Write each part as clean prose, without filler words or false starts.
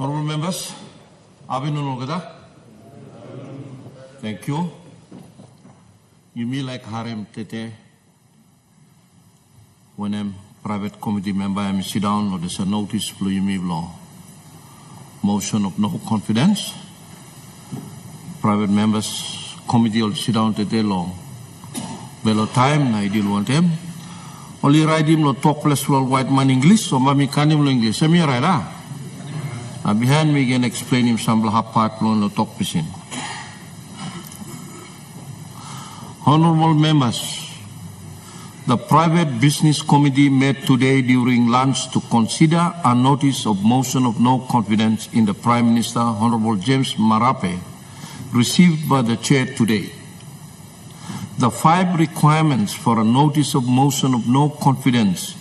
Honorable members, thank you. You mean like harem tete when I'm private committee member, I'm sit down or there's a notice for you me law. Motion of no confidence. Private members committee will sit down tete law. Below time, I deal want him. Only write him lo talk plus white man English, so mami can him English. Semi right ah. Behind me again explain him some half part lo talk pisin. Honorable members, the private business committee met today during lunch to consider a notice of motion of no confidence in the Prime Minister, Honorable James Marape, received by the chair today. The 5 requirements for a notice of motion of no confidence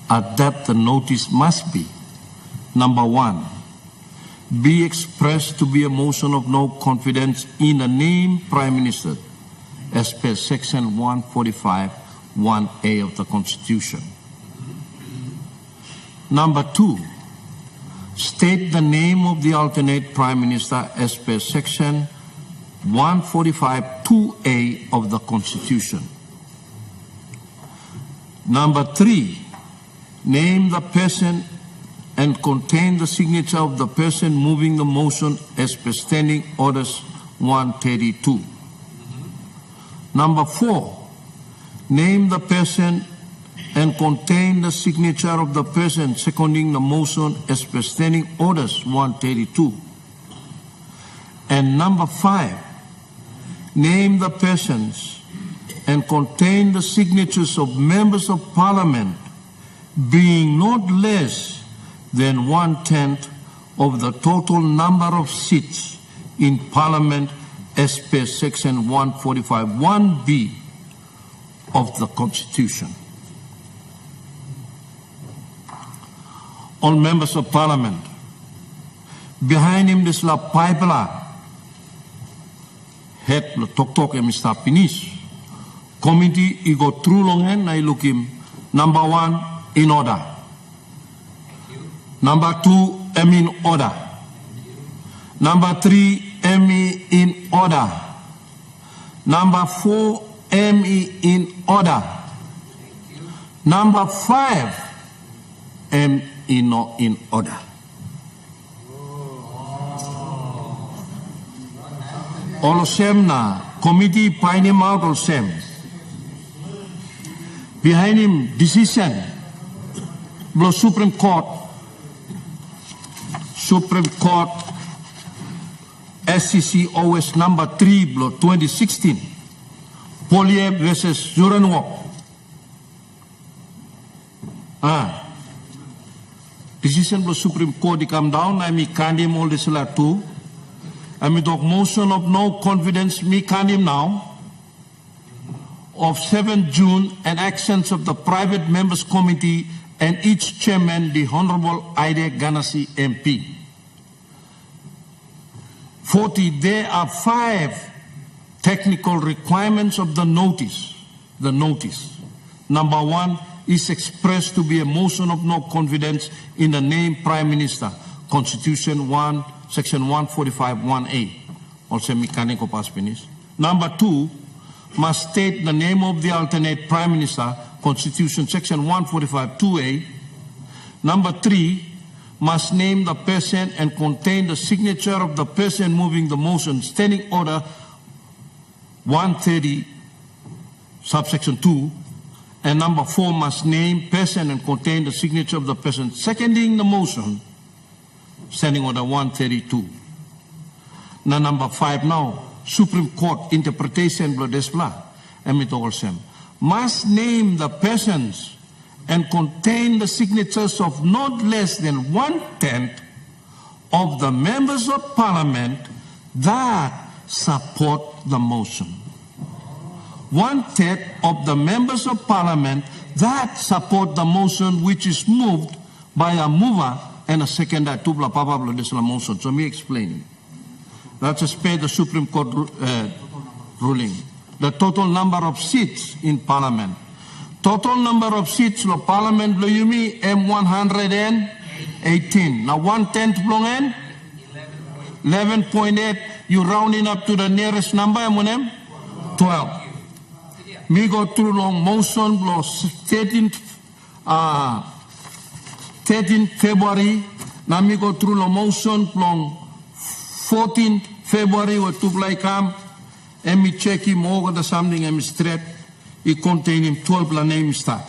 are that the notice must be: number 1, be expressed to be a motion of no confidence in the name Prime Minister, as per section 145, 1A of the Constitution. Number 2, state the name of the alternate Prime Minister as per section 145, 2A of the Constitution. Number 3, name the person and contain the signature of the person moving the motion as per Standing Orders 132. Number 4, name the person and contain the signature of the person seconding the motion as per Standing Orders 132. And number 5, name the persons and contain the signatures of members of Parliament being not less than 1/10 of the total number of seats in Parliament as per section 145, 1B of the Constitution. All members of Parliament, behind him this la pipeline, head lo tok Mr. Pinis. Committee I go through long and I look him. Number 1, in order. Number 2, in order. Number 3, in order. Number 4, in order. Number 5, in order. All same na committee find him out all same. Behind him decision blow Supreme Court SCC OS number 3 blow 2016 Polier versus Zurenwok. Decision blow Supreme Court he come down I me can him all this la too. I mean, the motion of no confidence, me can him now, of 7 June, and actions of the private members committee and each chairman, the Honorable Aide Ganassi MP. 40, there are 5 technical requirements of the notice. The notice. Number 1 is expressed to be a motion of no confidence in the name Prime Minister, Constitution 1, Section 145, 1A. Also mechanical pass finish. Number 2, must state the name of the alternate Prime Minister, Constitution Section 145, 2A. Number 3, must name the person and contain the signature of the person moving the motion, Standing Order 130, subsection 2. And number 4, must name person and contain the signature of the person seconding the motion, Standing Order 132. Now number 5 now, Supreme Court interpretation must name the persons and contain the signatures of not less than 1/10 of the members of Parliament that support the motion. 1/10 of the members of Parliament that support the motion which is moved by a mover and a second tubla pablo de la motion. So me explain. Let's just pay the Supreme Court ruling. The total number of seats in Parliament. Total number of seats in Parliament lo yumi M118. Now 1/10 blongen 11.8, you rounding up to the nearest number, 12. Me go through long motion, 13th February, now me go through long motion, long 14th February, we took like and me check him over the something and me straight, it contain him 12 la name start.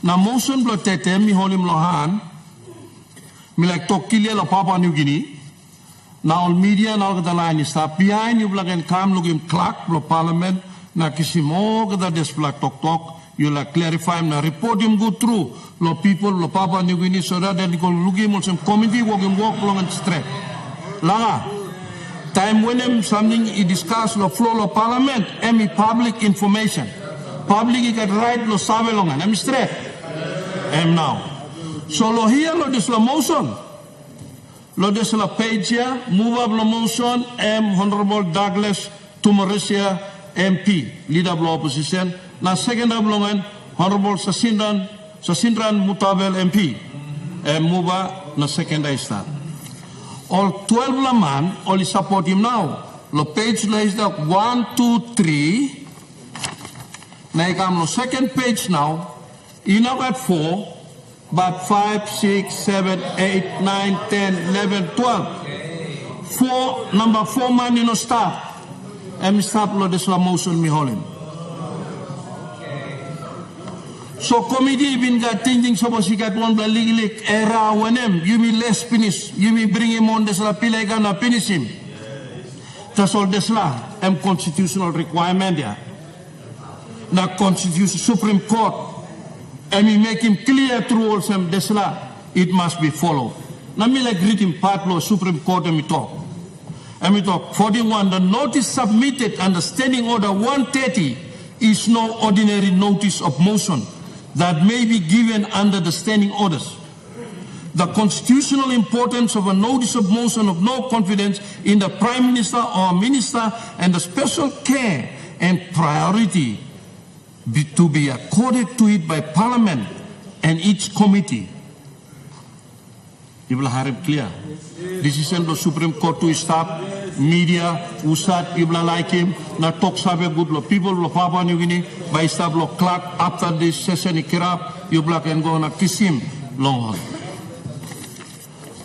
Now motion blow tete, me hold him lohan, me like talk kill la Papua New Guinea. Now all media now the line is start behind you like and come look him clock blow parliament, na kisi mo the display talk, you like clarify him na report him go through lo people lo Papua New Guinea so that they go look him on some committee walk long and straight. Langa. Time when him something he discuss lo floor lo parliament, and public information. Public he get right lo sabe longan, I'm straight. Now. So lo here lo this lo motion. Lo this lo page here, move up lo motion, Honorable Douglas Tumarisia MP, leader of opposition. Now second up longan, Honorable Sasindran Mutabel MP, move up na second I start. All 12 la man, only support him now. Lo page lo is the 1, 2, 3. Now you come lo second page now. You now got 4, but 5, 6, 7, 8, 9, 10, 11, 12. Number 4 man, you know, start. And start lo this la motion me hold him. So committee been got thinking suppose he got one the legal era when him you me less finish you me bring him on this la pila gonna finish him. That's all this la constitutional requirement there. The Constitution Supreme Court and we make him clear through all some this la it must be followed. Now me like read him part law Supreme Court and we talk. 41 the notice submitted under Standing Order 130 is no ordinary notice of motion that may be given under the standing orders. The constitutional importance of a notice of motion of no confidence in the Prime Minister or Minister and the special care and priority to be accorded to it by Parliament and each committee. You will have it clear. Decision of the Supreme Court to stop media, usat, you will like him, na talk sabe good lo people lo Papua New Guinea, by stop lo clock after this session ikirap, you black and go na kiss him long haul.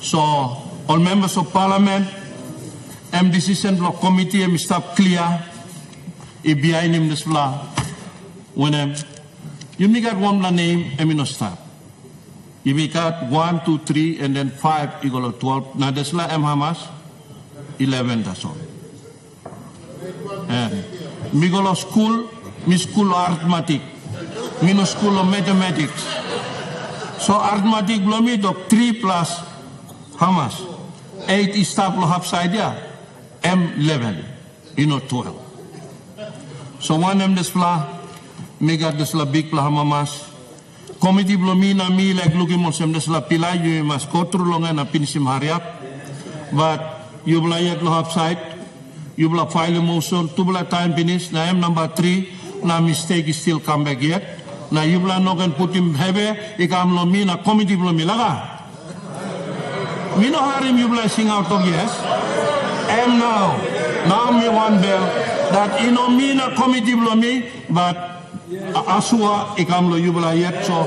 So all members of Parliament, decision lo committee stop clear, behind him this law, when you make out one name, no stop. You make out 1, 2, 3, and then 5 equal to 12. Now that's like how much? 11, that's all. And me go to school, me school arithmetic. Me no school of mathematics. So arithmetic blow me to 3 plus how much? 8 is stop lo half side yeah. M11. 12. So one this fla, me got this la big pla hamamas. Committee blomina me like looking on some desla pila you must go through long and a pinsim hurry but you will yet lo upside you will file a motion to will time finish now number 3 now mistake is still come back yet now you will not can put him heavy ikam lo me na committee blomila me no harim you will sing out of yes and now me one bell that me na committee blomi but Asua ikamlo yubla yet so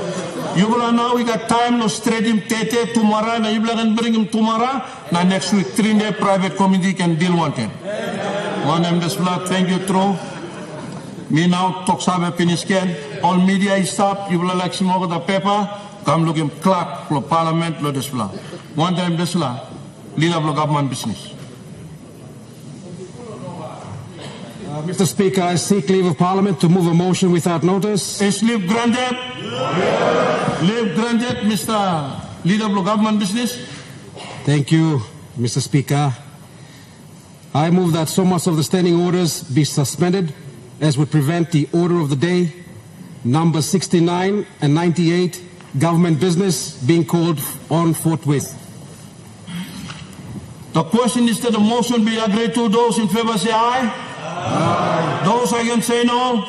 yubla now we got time no straight him tete tomorrow na yubla can bring him tomorrow na next week 3-day private committee can deal one thing. One this blood thank you through me now talk sabe finish can all media is stop yubla like some over the paper come look him clock for Parliament lo this blood one time this la leader of government business. Mr. Speaker, I seek leave of Parliament to move a motion without notice. Is leave granted? Leave granted, Mr. Leader of Government Business. Thank you, Mr. Speaker. I move that so much of the standing orders be suspended as would prevent the order of the day, number 69 and 98, government business, being called on forthwith. The question is that the motion be agreed to. Those in favor say aye. Aye. Those against say no.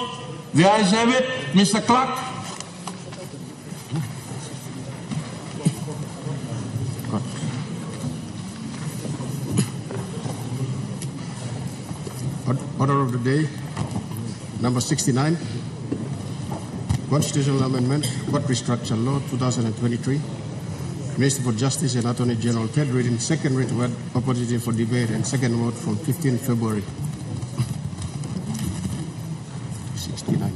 The ayes have it. Mr. Clerk. Order of the day, number 69, Constitutional Amendment, Court Restructure Law 2023. Minister for Justice and Attorney General, third reading, second reading, opportunity for debate, and second vote from 15 February. 69.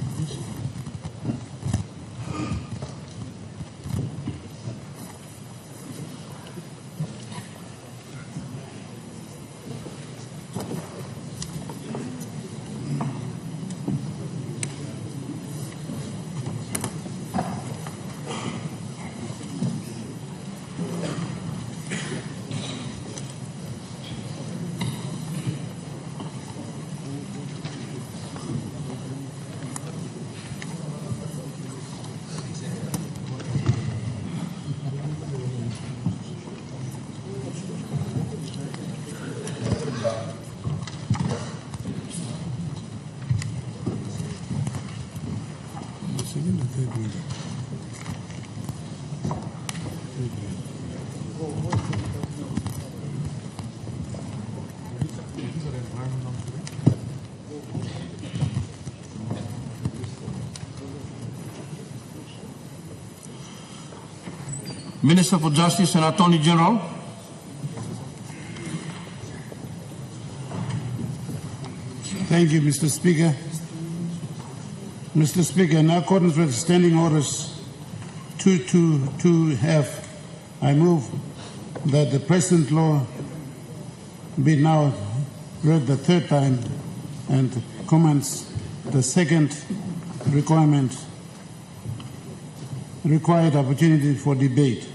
Minister for Justice and Attorney General. Thank you, Mr. Speaker. Mr. Speaker, in accordance with Standing Orders 222F, I move that the present law be now read the third time and commence the second required opportunity for debate.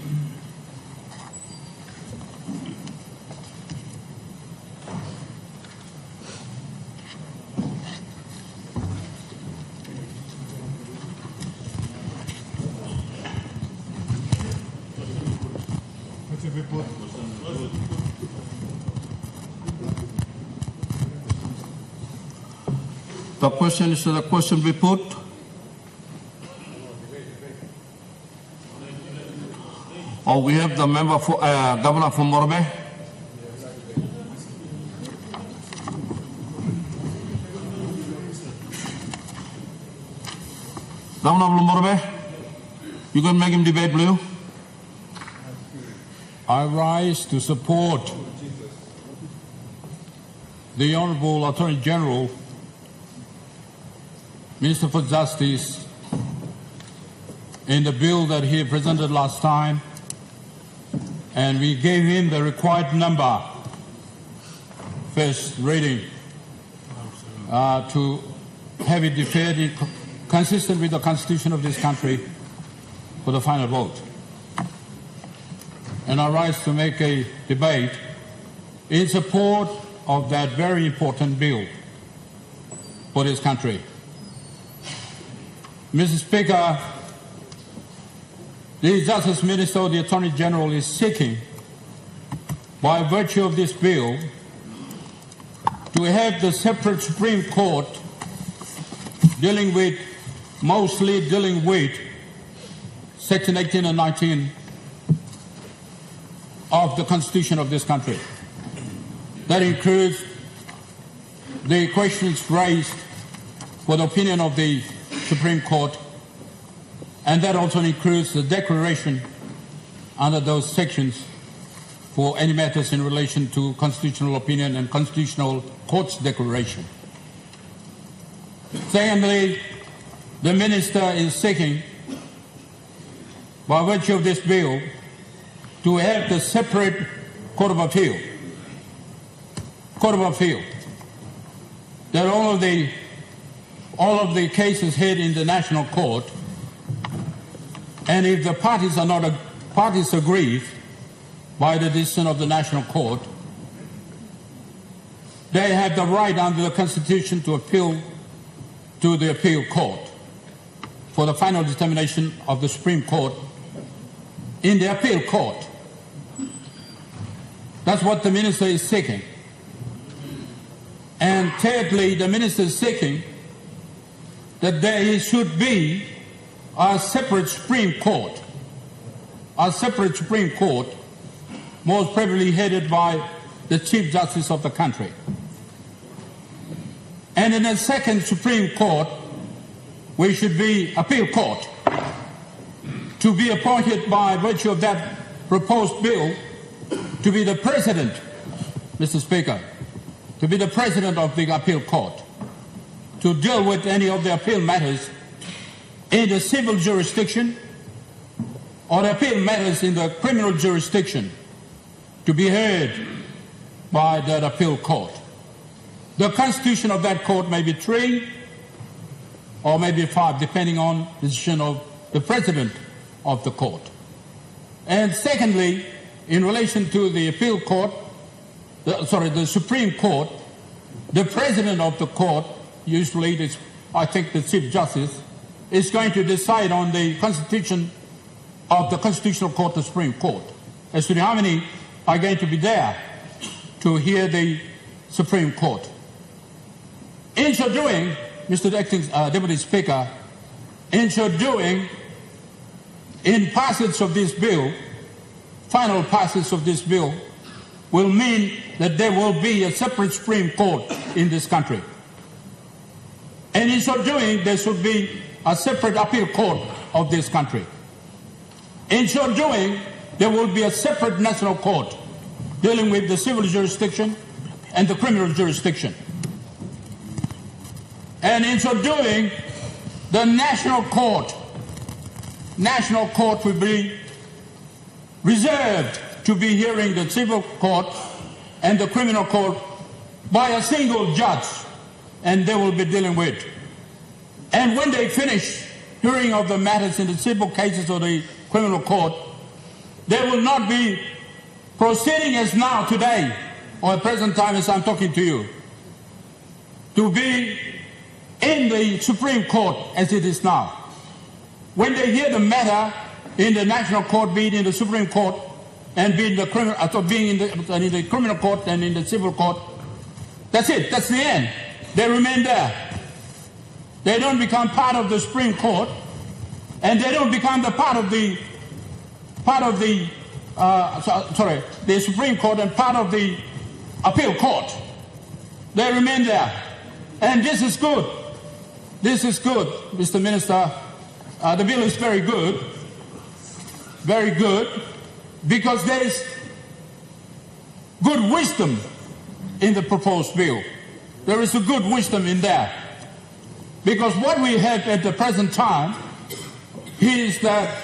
The question is, the question be put. Oh, we have the member for Governor from Morbe. Governor from Morbe, you can make him debate, Blue. I rise to support the Honourable Attorney General, Minister for Justice, in the bill that he presented last time, and we gave him the required number, first reading, to have it deferred consistent with the Constitution of this country for the final vote. And I rise to make a debate in support of that very important bill for this country. Mr. Speaker, the Justice Minister or the Attorney General is seeking, by virtue of this bill, to have the separate Supreme Court mostly dealing with Section 18 and 19 of the Constitution of this country. That includes the questions raised for the opinion of the Supreme Court, and that also includes the declaration under those sections for any matters in relation to constitutional opinion and constitutional court's declaration. Secondly, the Minister is seeking, by virtue of this bill, to have the separate Court of Appeal, that all of the cases heard in the national court, and if the parties agree by the decision of the national court, they have the right under the Constitution to appeal to the appeal court for the final determination of the Supreme Court in the appeal court. That's what the Minister is seeking. And thirdly, the Minister is seeking that there should be a separate Supreme Court, most probably headed by the Chief Justice of the country. And in the second Supreme Court, we should be appeal court, to be appointed by virtue of that proposed bill to be the president, Mr. Speaker, to be the president of the appeal court, to deal with any of the appeal matters in the civil jurisdiction or the appeal matters in the criminal jurisdiction, to be heard by that appeal court. The constitution of that court may be 3 or maybe 5, depending on the decision of the president of the court. And secondly, in relation to the appeal court, the Supreme Court, the president of the court, usually I think the Chief Justice, is going to decide on the constitution of the Constitutional Court, the Supreme Court, as to how many are going to be there to hear the Supreme Court. In so doing, Mr. Acting Deputy Speaker, in so doing, in passage of this bill, final passage of this bill, will mean that there will be a separate Supreme Court in this country. And in so doing, there should be a separate appeal court of this country. In so doing, there will be a separate national court dealing with the civil jurisdiction and the criminal jurisdiction. And in so doing, the national court will be reserved to be hearing the civil court and the criminal court by a single judge, and they will be dealing with. And when they finish hearing of the matters in the civil cases or the criminal court, they will not be proceeding as now today, or at present time as I'm talking to you, to be in the Supreme Court as it is now. When they hear the matter in the national court, be it in the Supreme Court, and be in the in the criminal court and in the civil court, that's it. That's the end. They remain there. They don't become part of the Supreme Court, and they don't become the part of the Supreme Court and part of the appeal court. They remain there, and this is good. This is good, Mr. Minister. The bill is very good, because there is good wisdom in the proposed bill. There is a good wisdom in there. Because what we have at the present time is that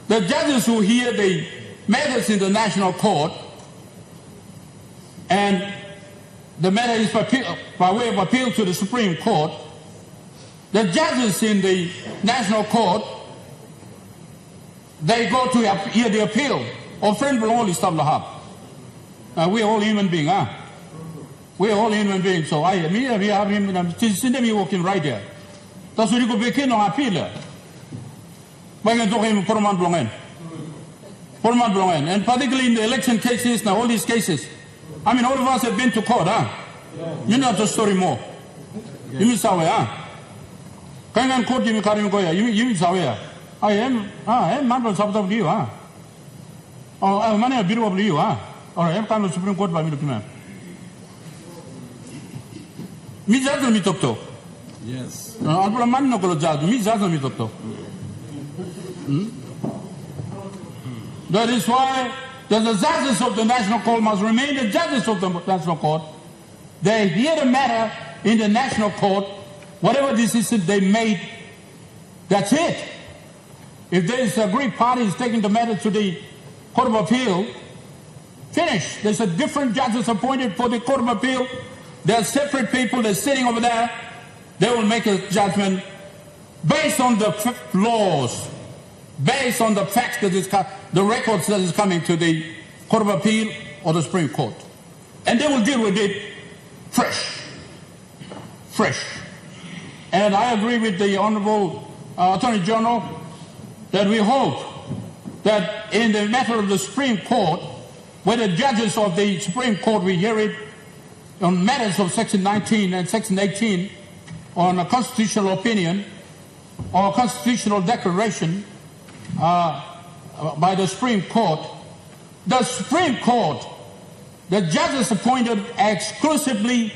the judges who hear the matters in the national court, and the matter is by way of appeal to the Supreme Court, the judges in the national court, they go to hear the appeal. Our friend will only stop the hub. We're all human beings, huh? We're all human beings. So I have him, me walking right there. That's what you go back in on appeal. And particularly in the election cases, now all these cases. I mean, all of us have been to court, huh? You know the story more. You miss away, huh? Kangan court you goya, you miss away. I am man of you, huh? Oh, I'm man of you, huh? Or I am kind of Supreme Court by me looking at. Mizazo mi tokto. Yes. Albula man no kolo judge. Mizazo mi tokto. That is why the judges of the national court must remain the judges of the national court. They hear the matter in the national court. Whatever decision they made, that's it. If there is a agreed party is taking the matter to the Court of Appeal, finish. There's a different judges appointed for the Court of Appeal. There are separate people. They're sitting over there. They will make a judgment based on the laws, based on the facts that is the records that is coming to the Court of Appeal or the Supreme Court, and they will deal with it fresh. And I agree with the Honourable Attorney General that we hope that in the matter of the Supreme Court, where the judges of the Supreme Court will hear it on matters of Section 19 and Section 18 on a constitutional opinion or a constitutional declaration by the Supreme Court, the Supreme Court, the judges appointed exclusively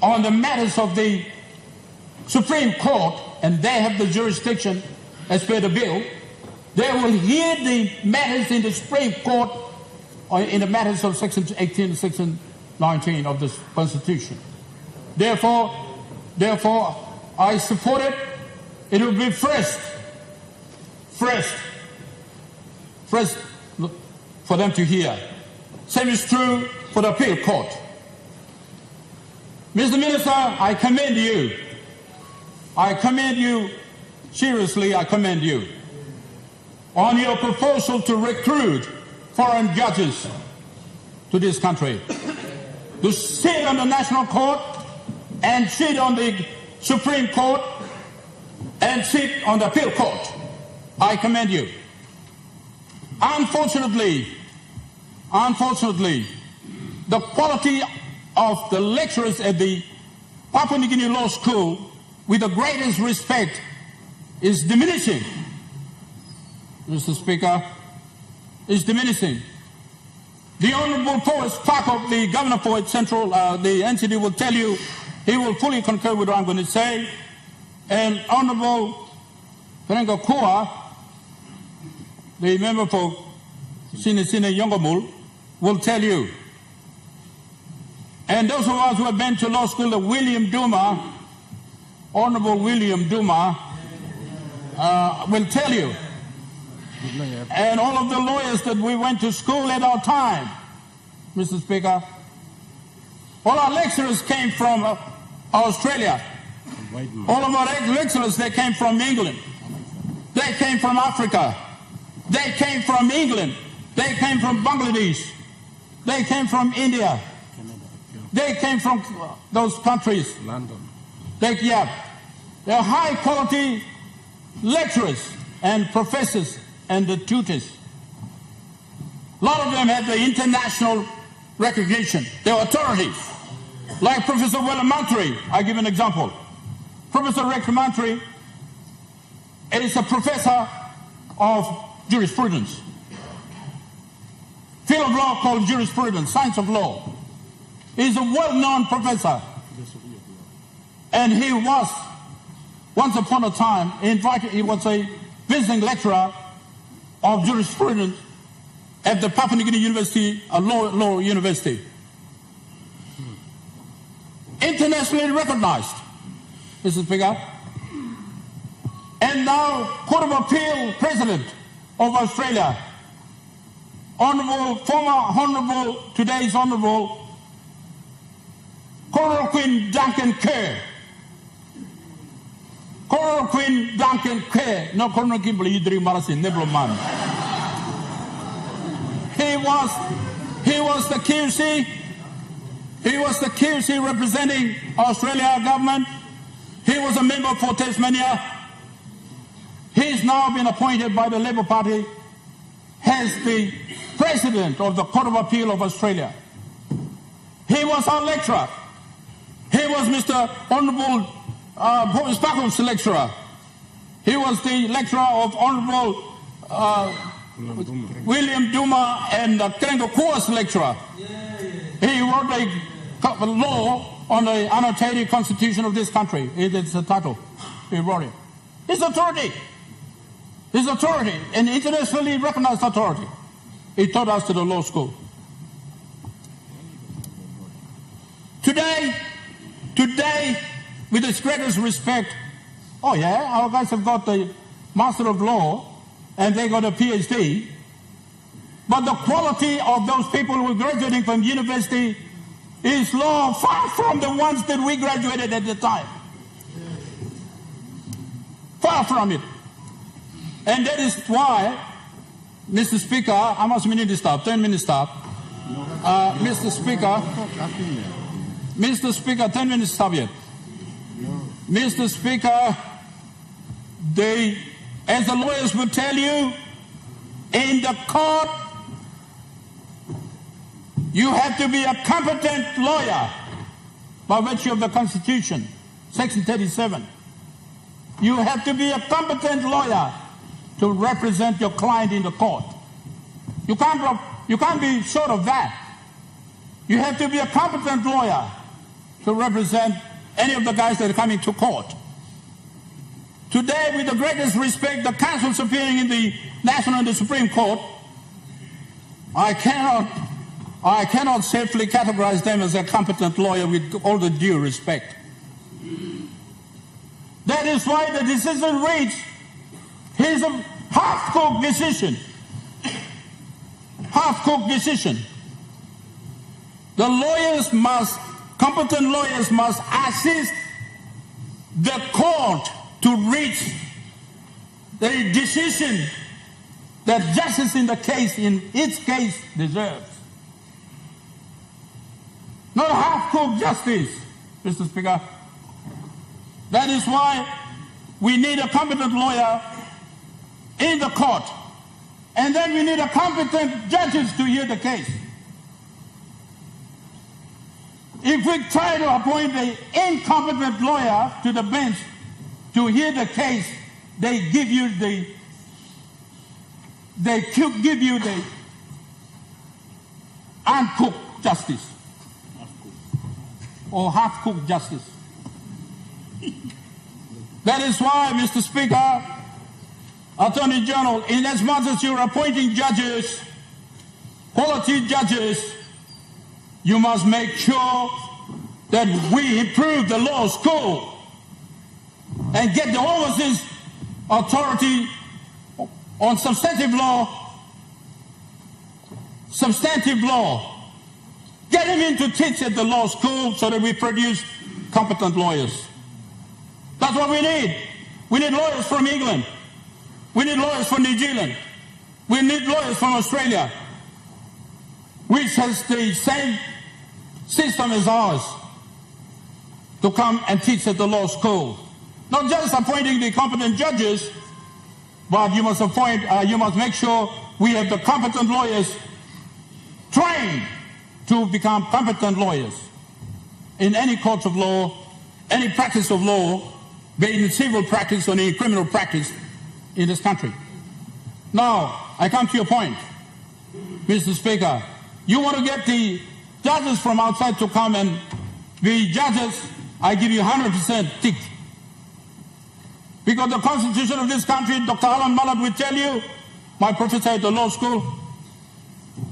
on the matters of the Supreme Court, and they have the jurisdiction as per the bill, they will hear the matters in the Supreme Court or in the matters of Section 18 and Section 19 of the Constitution. Therefore, I support it. It will be first for them to hear. Same is true for the appeal court. Mr. Minister, I commend you. I commend you, seriously, I commend you on your proposal to recruit foreign judges to this country, to sit on the National Court and sit on the Supreme Court and sit on the appeal court. I commend you. Unfortunately, the quality of the lecturers at the Papua New Guinea Law School, with the greatest respect, is diminishing. Mr. Speaker, is diminishing. The Honourable Forrest Parkop, the Governor for Central, the NCD, will tell you, he will fully concur with what I'm going to say, and Honourable Perenga Kua, the member for Sine Yongamul, will tell you. And those of us who have been to law school, the William Duma, Honourable William Duma, will tell you. And all of the lawyers that we went to school at our time, Mr. Speaker, all our lecturers came from Australia. All of our lecturers, they came from England. They came from Africa. They came from England. They came from Bangladesh. They came from India. They came from those countries. London. They're high quality lecturers and professors and the tutors. A lot of them have the international recognition. They're authorities. Like Professor Parliamentary, I give an example. Professor Parliamentary is a professor of jurisprudence. Field of law called jurisprudence, science of law. He's a well-known professor. And he was, once upon a time, he was a visiting lecturer of jurisprudence at the Papua New Guinea University, a law university. Internationally recognized, Mr. Speaker. And now, Court of Appeal President of Australia, today's Honourable Coral Queen Duncan Kerr. Coral Queen Duncan Kerr. No, Coral Queen Yidri Marasin, Nebloman. He was the QC. He was the QC representing Australia government. He was a member for Tasmania. He's now been appointed by the Labour Party as the President of the Court of Appeal of Australia. He was our lecturer. He was Mr. Honourable Sparkle's lecturer. He was the lecturer of Honourable William Duma and Kerenga Kua's lecturer. He wrote a law on the annotated constitution of this country. It's the title. He wrote it. His authority. His authority, an internationally recognized authority. He taught us to the law school. Today, with the greatest respect, our guys have got the Master of Law and they got a PhD, but the quality of those people who are graduating from university is low, far from the ones that we graduated at the time. Far from it. And that is why, Mr. Speaker, I must minute stop, 10 minutes stop. Mr. Speaker, 10 minutes stop yet. Mr. Speaker, as the lawyers will tell you, in the court, you have to be a competent lawyer by virtue of the Constitution, Section 37. You have to be a competent lawyer to represent your client in the court. You can't be short of that. You have to be a competent lawyer to represent any of the guys that are coming to court. Today, with the greatest respect, the counsels appearing in the National and the Supreme Court, I cannot safely categorize them as a competent lawyer with all the due respect. That is why the decision reached is a half-cooked decision. Half-cooked decision. The competent lawyers must assist the court to reach the decision that justice in its case deserves. Not half-cooked justice, Mr. Speaker. That is why we need a competent lawyer in the court. And then we need a competent judges to hear the case. If we try to appoint an incompetent lawyer to the bench to hear the case, they give you the uncooked justice or half-cooked justice. That is why, Mr. Speaker, Attorney General, inasmuch as you're appointing judges, quality judges, you must make sure that we improve the law school and get the overseas authority on substantive law, get him in to teach at the law school so that we produce competent lawyers. That's what we need. We need lawyers from England. We need lawyers from New Zealand. We need lawyers from Australia, which has the same system as ours, to come and teach at the law school. Not just appointing the competent judges, but you must make sure we have the competent lawyers trained to become competent lawyers in any court of law, any practice of law, be it in civil practice or in criminal practice in this country. Now, I come to your point, Mr. Speaker. You want to get the judges from outside to come and be judges, I give you 100% tick. Because the Constitution of this country, Dr. Alan Mallard will tell you, my professor at the law school,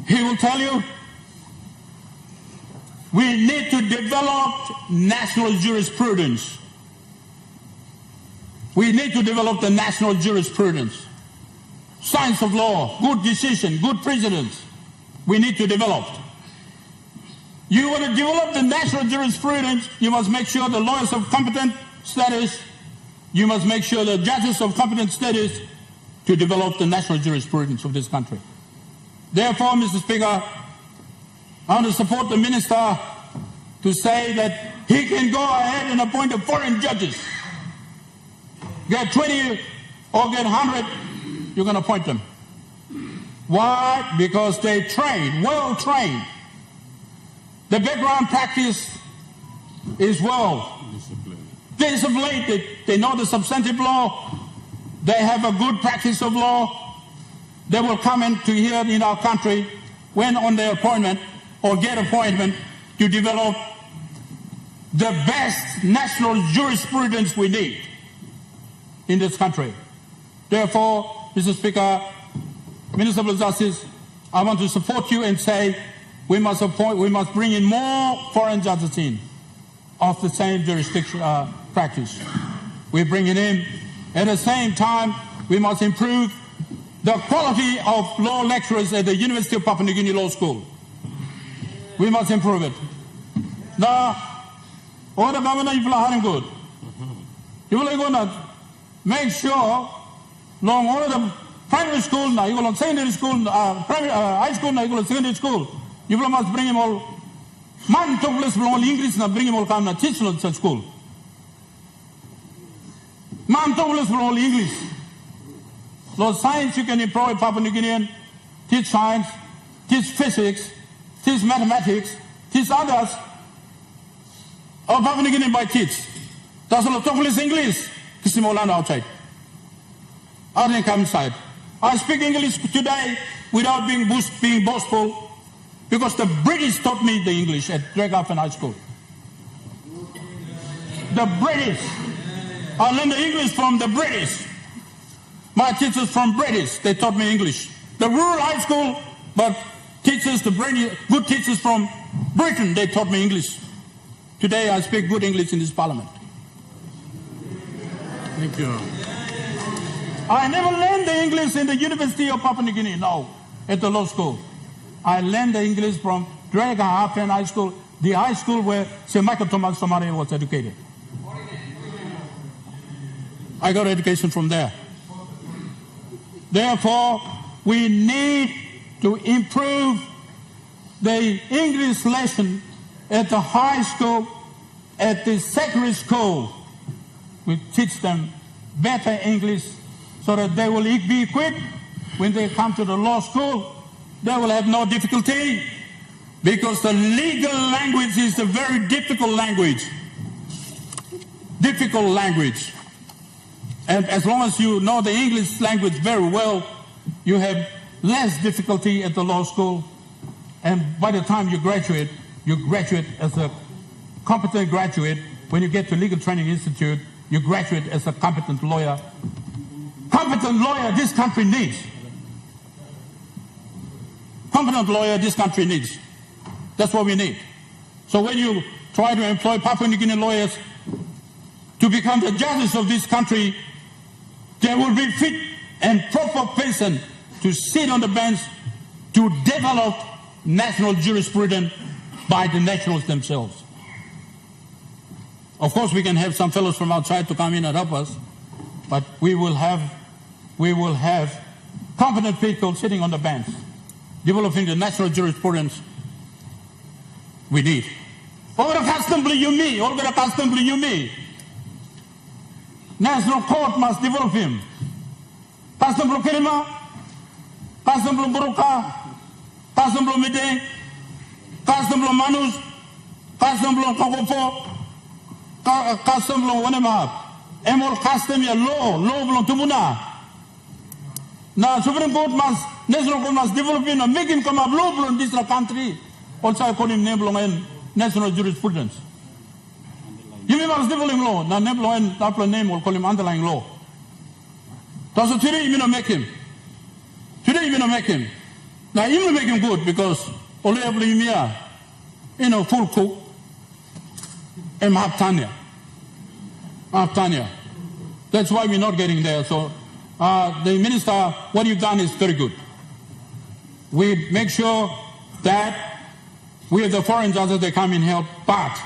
he will tell you, we need to develop national jurisprudence. We need to develop the national jurisprudence. Science of law, good decision, good precedents, we need to develop. You want to develop the national jurisprudence, you must make sure the lawyers of competent status, you must make sure the judges of competent status to develop the national jurisprudence of this country. Therefore, Mr. Speaker, I want to support the minister to say that he can go ahead and appoint the foreign judges. Get 20 or get 100, you're going to appoint them. Why? Because they train, well trained. The background practice is well disciplined. They know the substantive law. They have a good practice of law. They will come into here in our country when on their appointment or get appointment to develop the best national jurisprudence we need in this country. Therefore, Mr. Speaker, Minister of Justice, I want to support you and say we must bring in more foreign judges in of the same jurisdiction practice. We bring it in. At the same time, we must improve the quality of law lecturers at the University of Papua New Guinea Law School. We must improve it. Now, all the government people are good. You will go to make sure long all the primary school now, you will secondary school, high school now, you will secondary school. You will must bring him all. Man took less from all English now, bring him all come to teach at school. Man took less from all English. So science you can employ Papua New Guinean, teach science, teach physics, teach mathematics, teach others. Or Papua New Guinea by teach. That's all talk less English. Kisimolan outside. I didn't come inside. I speak English today without being boastful because the British taught me the English at Dragaffen High School. the British. I learned the English from the British. My teachers from British, they taught me English. The rural high school, but teachers, good teachers from Britain, they taught me English. Today I speak good English in this parliament. Thank you. I never learned the English in the University of Papua New Guinea, no, at the law school. I learned the English from Dragon Hafen High School, the high school where Sir Michael Thomas Somare was educated. I got education from there. Therefore, we need to improve the English lesson at the high school, at the secondary school. We teach them better English so that they will be equipped when they come to the law school. They will have no difficulty because the legal language is a very difficult language. Difficult language. And as long as you know the English language very well, you have less difficulty at the law school. And by the time you graduate as a competent graduate. When you get to Legal Training Institute, you graduate as a competent lawyer. Competent lawyer this country needs. Competent lawyer this country needs. That's what we need. So when you try to employ Papua New Guinea lawyers to become the judges of this country, they will be fit and proper person to sit on the bench to develop national jurisprudence by the nationals themselves. Of course, we can have some fellows from outside to come in and help us, but we will have competent people sitting on the bench, developing the national jurisprudence we need. National court must develop him. Custom blow Kerima, custom blow Buruka, custom blow Mideng, custom blow Manus, custom blow Kokopo, custom blow Wanema, Emol custom ya law blow Tumuna. Now Supreme Court must, National Court must develop him and make him come up law in this country. Also I call him name long national jurisprudence. You must develop him law. Now name law and upper name will call him underlying law. So today you make him. Today you make him. Now you make him good because only full cook and Tanya. That's why we're not getting there. So the minister, what you've done is very good. We make sure that we have the foreign judges that come and help, but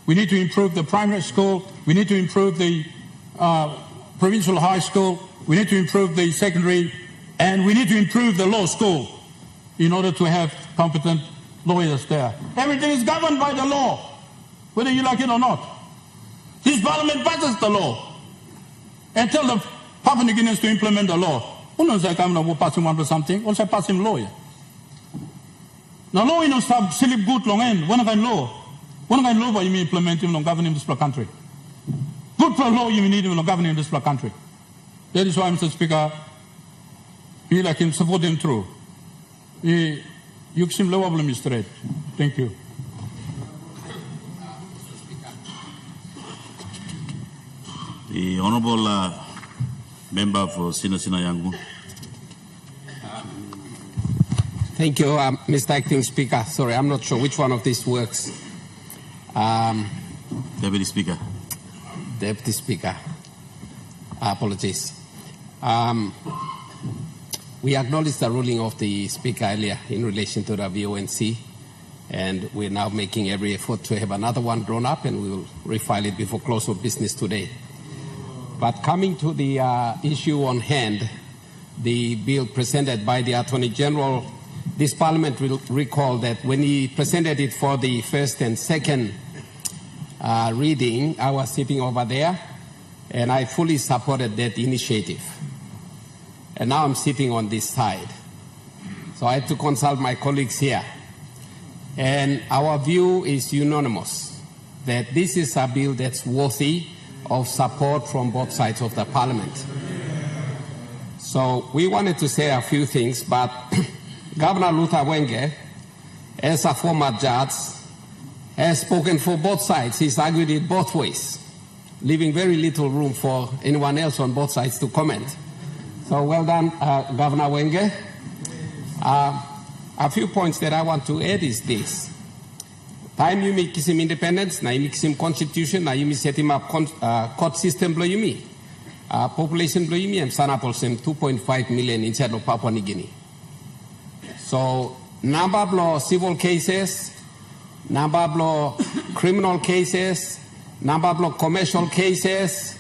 we need to improve the primary school, we need to improve the provincial high school, we need to improve the secondary, and we need to improve the law school in order to have competent lawyers there. Everything is governed by the law, whether you like it or not. This parliament passes the law and tell the Papua New Guineans to implement the law. Who knows I come to pass him one or something? Also pass him lawyer. Now law is not silly good long end. One kind law. One kind law you mean implement him on governing this country. Good for law you need him on governing this country. That is why, Mr. Speaker, we like him support him through. You seem lovable straight. Thank you. The Honourable Member for Sina Yangon. Thank you, Mr. Acting Speaker. Sorry, I'm not sure which one of these works. Deputy Speaker. Deputy Speaker. Apologies. We acknowledge the ruling of the Speaker earlier in relation to the VONC, and we're now making every effort to have another one drawn up, and we will refile it before close of business today. But coming to the issue on hand, the bill presented by the Attorney General, this Parliament will recall that when he presented it for the first and second reading, I was sitting over there, and I fully supported that initiative. And now I'm sitting on this side. So I had to consult my colleagues here. And our view is unanimous that this is a bill that's worthy of support from both sides of the Parliament. So we wanted to say a few things, but Governor Luther Wenge, as a former judge, has spoken for both sides. He's argued it both ways. leaving very little room for anyone else on both sides to comment. So well done, Governor Wenge. A few points that I want to add is this. Time you make some independence, na you make some constitution, na you make set him up court system blow you me. Population blow you me and sample some 2.5 million inside of Papua New Guinea. So number of civil cases, number of criminal cases, number of commercial cases,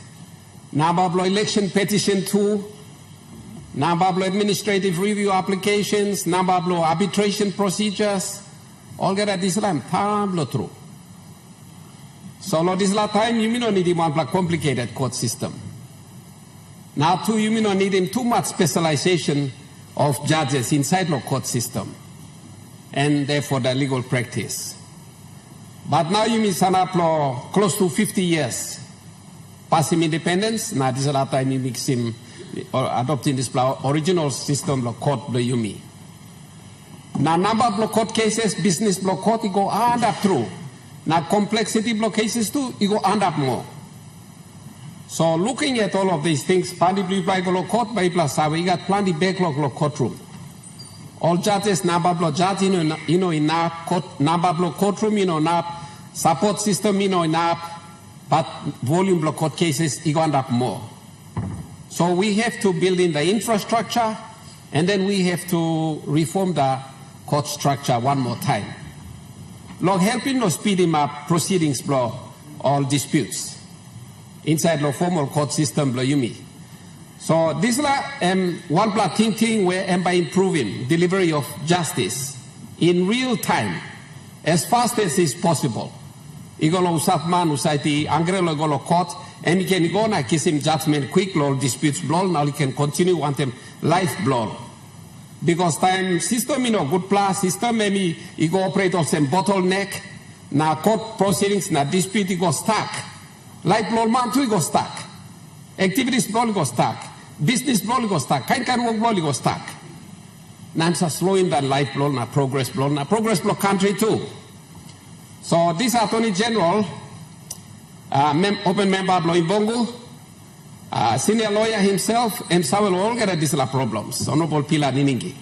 number of election petition too, number of administrative review applications, number of arbitration procedures, all get at this time through. So this time you may not need him one complicated court system. Now too you may not need him too much specialization of judges inside the court system and therefore the legal practice. But now you may sign up close to 50 years pass him independence. Now this time you mix him adopting this original system of court you me. Now number of court cases, business block court, you go end up through. Now complexity block cases too, you go end up more. So looking at all of these things, plenty of court by plus you got plenty backlog of courtroom. All judges, number of judges, in our court, number of courtroom, in our support system, in our but volume of court cases, you go end up more. So we have to build in the infrastructure, and then we have to reform the court structure one more time. Log helping to speed him up proceedings blow all disputes inside the formal court system blow you me. So this is one thing where by improving delivery of justice in real time as fast as is possible. Igolo usatman usaiti angrelo igolo court and he can go na kiss him judgment quick law disputes blow now he can continue want him life blow. Because time system good plus system maybe he go operate on some bottleneck na court proceedings na dispute he go stuck. Life blow man too he go stuck. Activities blow go stuck. Business blow go stuck. Kind work blow go stuck. Nansa slowing that life blow na progress blow country too. So this Attorney General open member blow Imbongo, senior lawyer himself, and Samuel all get these problems. Honorable Pilar Niningi.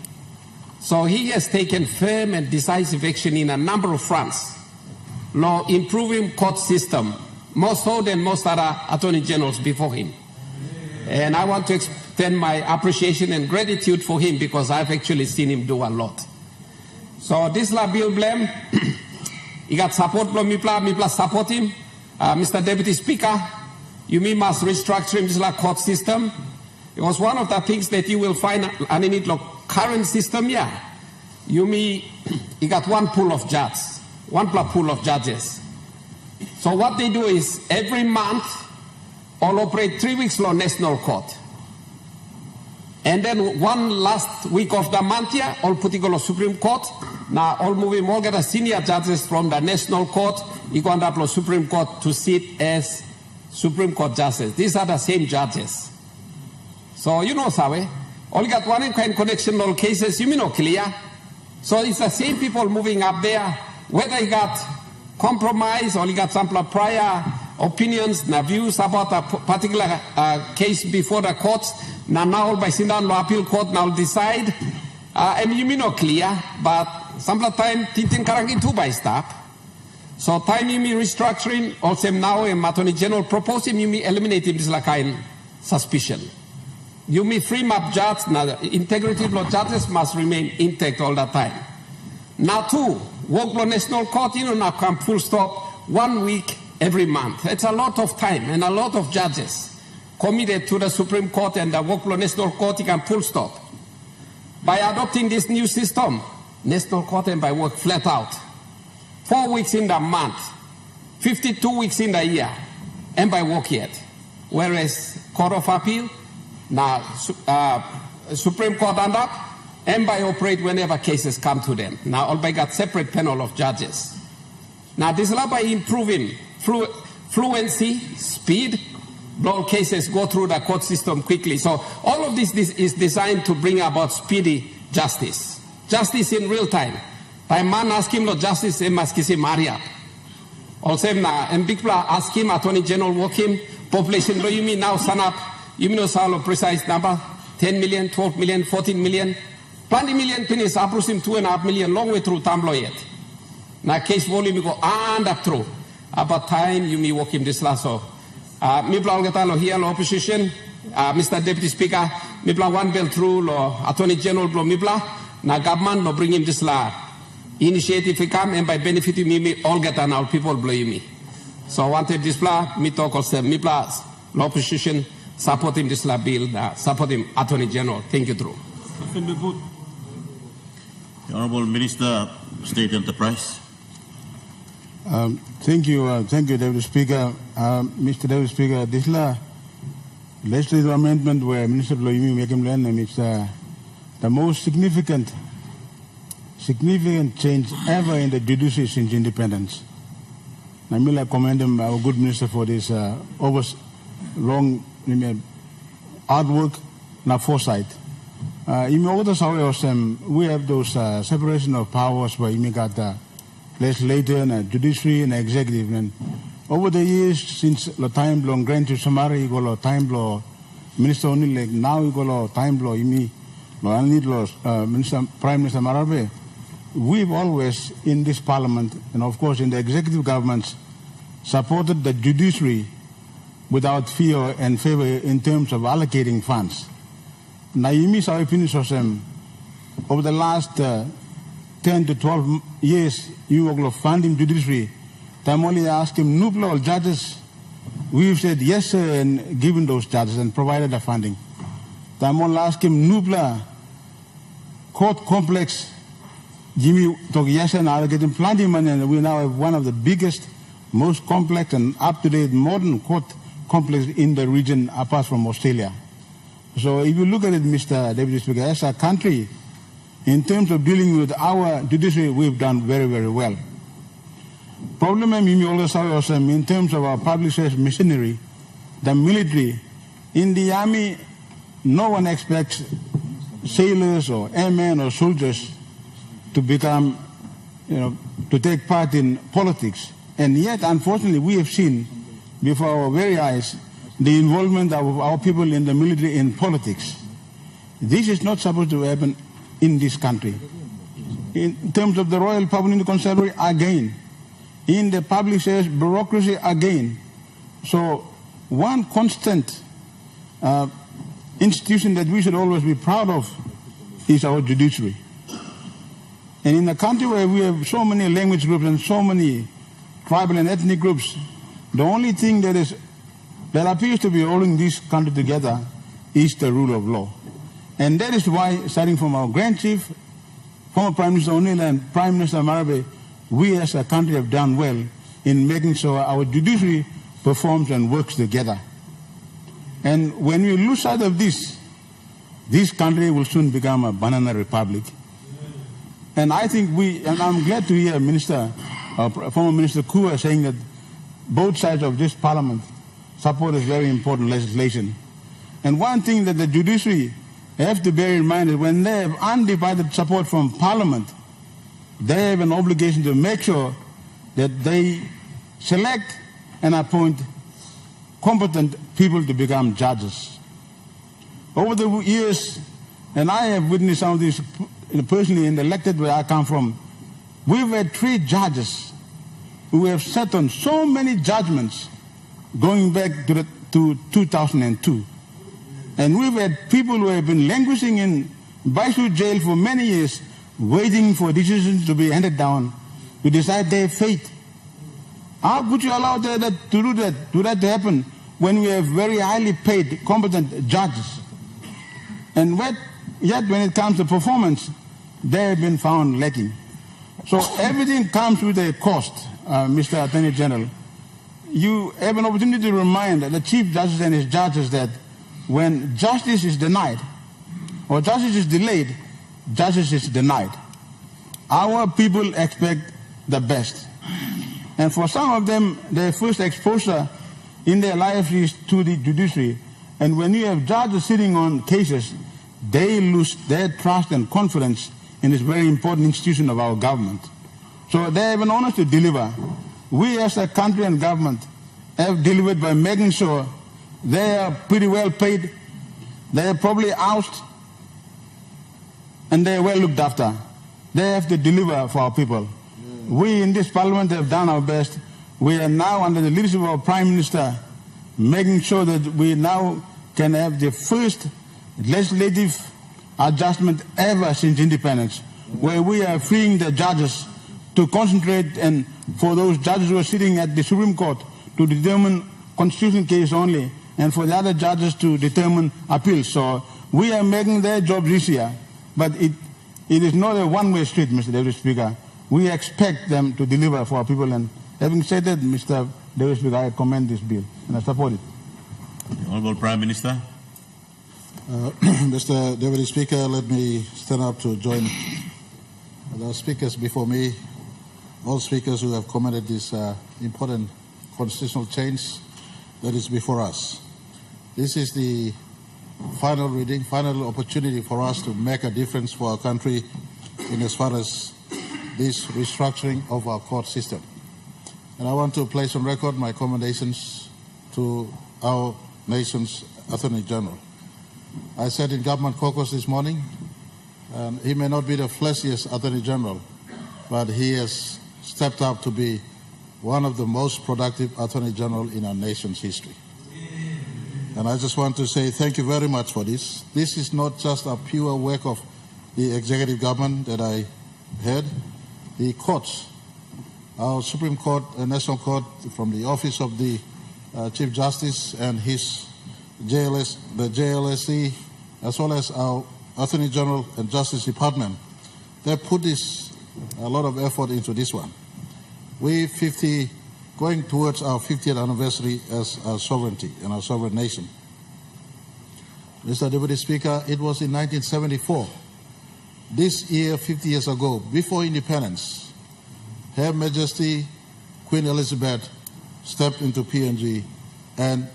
So he has taken firm and decisive action in a number of fronts. Law improving court system, more so than most other Attorney Generals before him. And I want to extend my appreciation and gratitude for him because I've actually seen him do a lot. So this la bill blame, he got support from me plus support him. Mr. Deputy Speaker, you must restructure this court system. It was one of the things that you will find underneath the current system. Yeah, you got one pool of judges, one pool of judges. So what they do is every month, all operate 3 weeks law national court, and then one last week of the month here, all putting on Supreme Court. Now all moving all get a senior judges from the national court. You go under Supreme Court to sit as Supreme Court justices. These are the same judges. So you know, Sawe, all got one kind connection all cases, you mean no clear. So it's the same people moving up there, whether you got compromise or you got some prior opinions, na views about a particular case before the courts. Now by sitting down law appeal court now decide. And you mean no clear, but some time tintin karangin too by stop. So time you mean restructuring, also now a Attorney General proposing you mean eliminating this kind suspicion. You mean free map judges, now the integrity of law judges must remain intact all the time. Now too, work law national court, now come full stop 1 week every month. It's a lot of time and a lot of judges committed to the Supreme Court and the work law national court, you can full stop. By adopting this new system, national court and by work flat out. 4 weeks in the month, 52 weeks in the year, and by work yet. Whereas Court of Appeal, now Supreme Court end up, and by operate whenever cases come to them. Now all by got separate panel of judges. Now this is by improving fluency, speed, all cases go through the court system quickly. So all of this is designed to bring about speedy justice. Justice in real time. By man ask him justice, must kiss him Maria. Also, and big ask him, Attorney General work him, population lo yumi now stand up, yumi no salo precise number, 10 million, 12 million, 14 million, 20 million penis approaching 2.5 million, long way through Tamblo yet. Na case volume go and up through. About time you me walk in this last so. Mi plan lo here lo opposition, Mr. Deputy Speaker, mi plan one bill through lo Attorney General lo mi plan, na government no bring him this law. Initiative come and by benefit me all get on our people blow me. So I wanted this law, me talk also mi plan lo opposition support him this law bill, support him Attorney General. Thank you through. The Honourable Minister, State Enterprise. Thank you, Deputy Speaker. Mr. Deputy Speaker, this legislative amendment where Minister Loimi Mekim Len is the most significant change ever in the judiciary since independence. I mean, I commend him, our good minister, for this long hard work and foresight. We have those separation of powers where you got the legislature and judiciary and executive. And over the years, since the time long grant to Samari, you go time law, Minister only like now you go time law, Minister Prime Minister Marabe. We've always in this parliament and of course in the executive governments supported the judiciary without fear and favor in terms of allocating funds. Naimi sa opinion over the last 10 to 12 years, you will funding judiciary. Tamoli asked him, Nupla judges. We've said yes, sir, and given those judges and provided the funding. Tamol asked him, Nupla court complex. Jimmy took yes and allocated plenty of money, and we now have one of the biggest, most complex and up-to-date modern court complex in the region apart from Australia. So if you look at it, Mr. Deputy Speaker, as a country, in terms of dealing with our judiciary, we've done very, very well. Problem in terms of our public service machinery, the military, in the army, no one expects sailors or airmen or soldiers to become, to take part in politics. And yet, unfortunately, we have seen before our very eyes the involvement of our people in the military in politics. This is not supposed to happen in this country. In terms of the Royal Public Constabulary, again. In the public service bureaucracy, again. So one constant institution that we should always be proud of is our judiciary. And in a country where we have so many language groups and so many tribal and ethnic groups, the only thing that appears to be holding this country together is the rule of law. And that is why, starting from our Grand Chief, former Prime Minister O'Neill and Prime Minister Marabe, we as a country have done well in making sure our judiciary performs and works together. And when we lose sight of this country will soon become a banana republic. And I think and I'm glad to hear former Minister Kua saying that both sides of this parliament support this very important legislation. And one thing that the judiciary have to bear in mind is when they have undivided support from parliament, they have an obligation to make sure that they select and appoint competent people to become judges. Over the years, and I have witnessed some of this personally in the elected where I come from, we've had 3 judges who have sat on so many judgments going back to 2002. And we've had people who have been languishing in Baisu jail for many years, waiting for decisions to be handed down to decide their fate. How could you allow that to happen when we have very highly paid, competent judges? And yet when it comes to performance, they have been found lacking. So everything comes with a cost, Mr. Attorney General. You have an opportunity to remind the Chief Justice and his judges that when justice is denied or justice is delayed, justice is denied. Our people expect the best. And for some of them, their first exposure in their life is to the judiciary. And when you have judges sitting on cases, they lose their trust and confidence in this very important institution of our government. So they have an honor to deliver. We as a country and government have delivered by making sure They are pretty well paid. They are probably housed, and they are well looked after. They have to deliver for our people. We in this parliament have done our best. We are now under the leadership of our Prime Minister making sure that we now can have the first legislative adjustment ever since independence, where we are freeing the judges to concentrate, and for those judges who are sitting at the Supreme Court to determine constitutional case only, and for the other judges to determine appeals. So we are making their jobs easier, but it is not a one-way street, Mr. Deputy Speaker. We expect them to deliver for our people, and having said that, Mr. Deputy Speaker, I commend this bill and I support it. Honourable Prime Minister. Mr. Deputy Speaker, let me stand up to join the speakers before me, all speakers who have commended this important constitutional change that is before us. This is the final reading, final opportunity for us to make a difference for our country in as far as this restructuring of our court system. And I want to place on record my commendations to our nation's Attorney General. I said in government caucus this morning, he may not be the flashiest Attorney General, but he has stepped up to be one of the most productive Attorney General in our nation's history. And I just want to say thank you very much for this. This is not just a pure work of the executive government that I heard. The courts, our Supreme Court and National Court, from the Office of the Chief Justice and his the JLSE, as well as our Attorney General and Justice Department, they put a lot of effort into this one. We going towards our 50th anniversary as our sovereignty and our sovereign nation. Mr. Deputy Speaker, it was in 1974, this year 50 years ago, before independence, Her Majesty Queen Elizabeth stepped into PNG and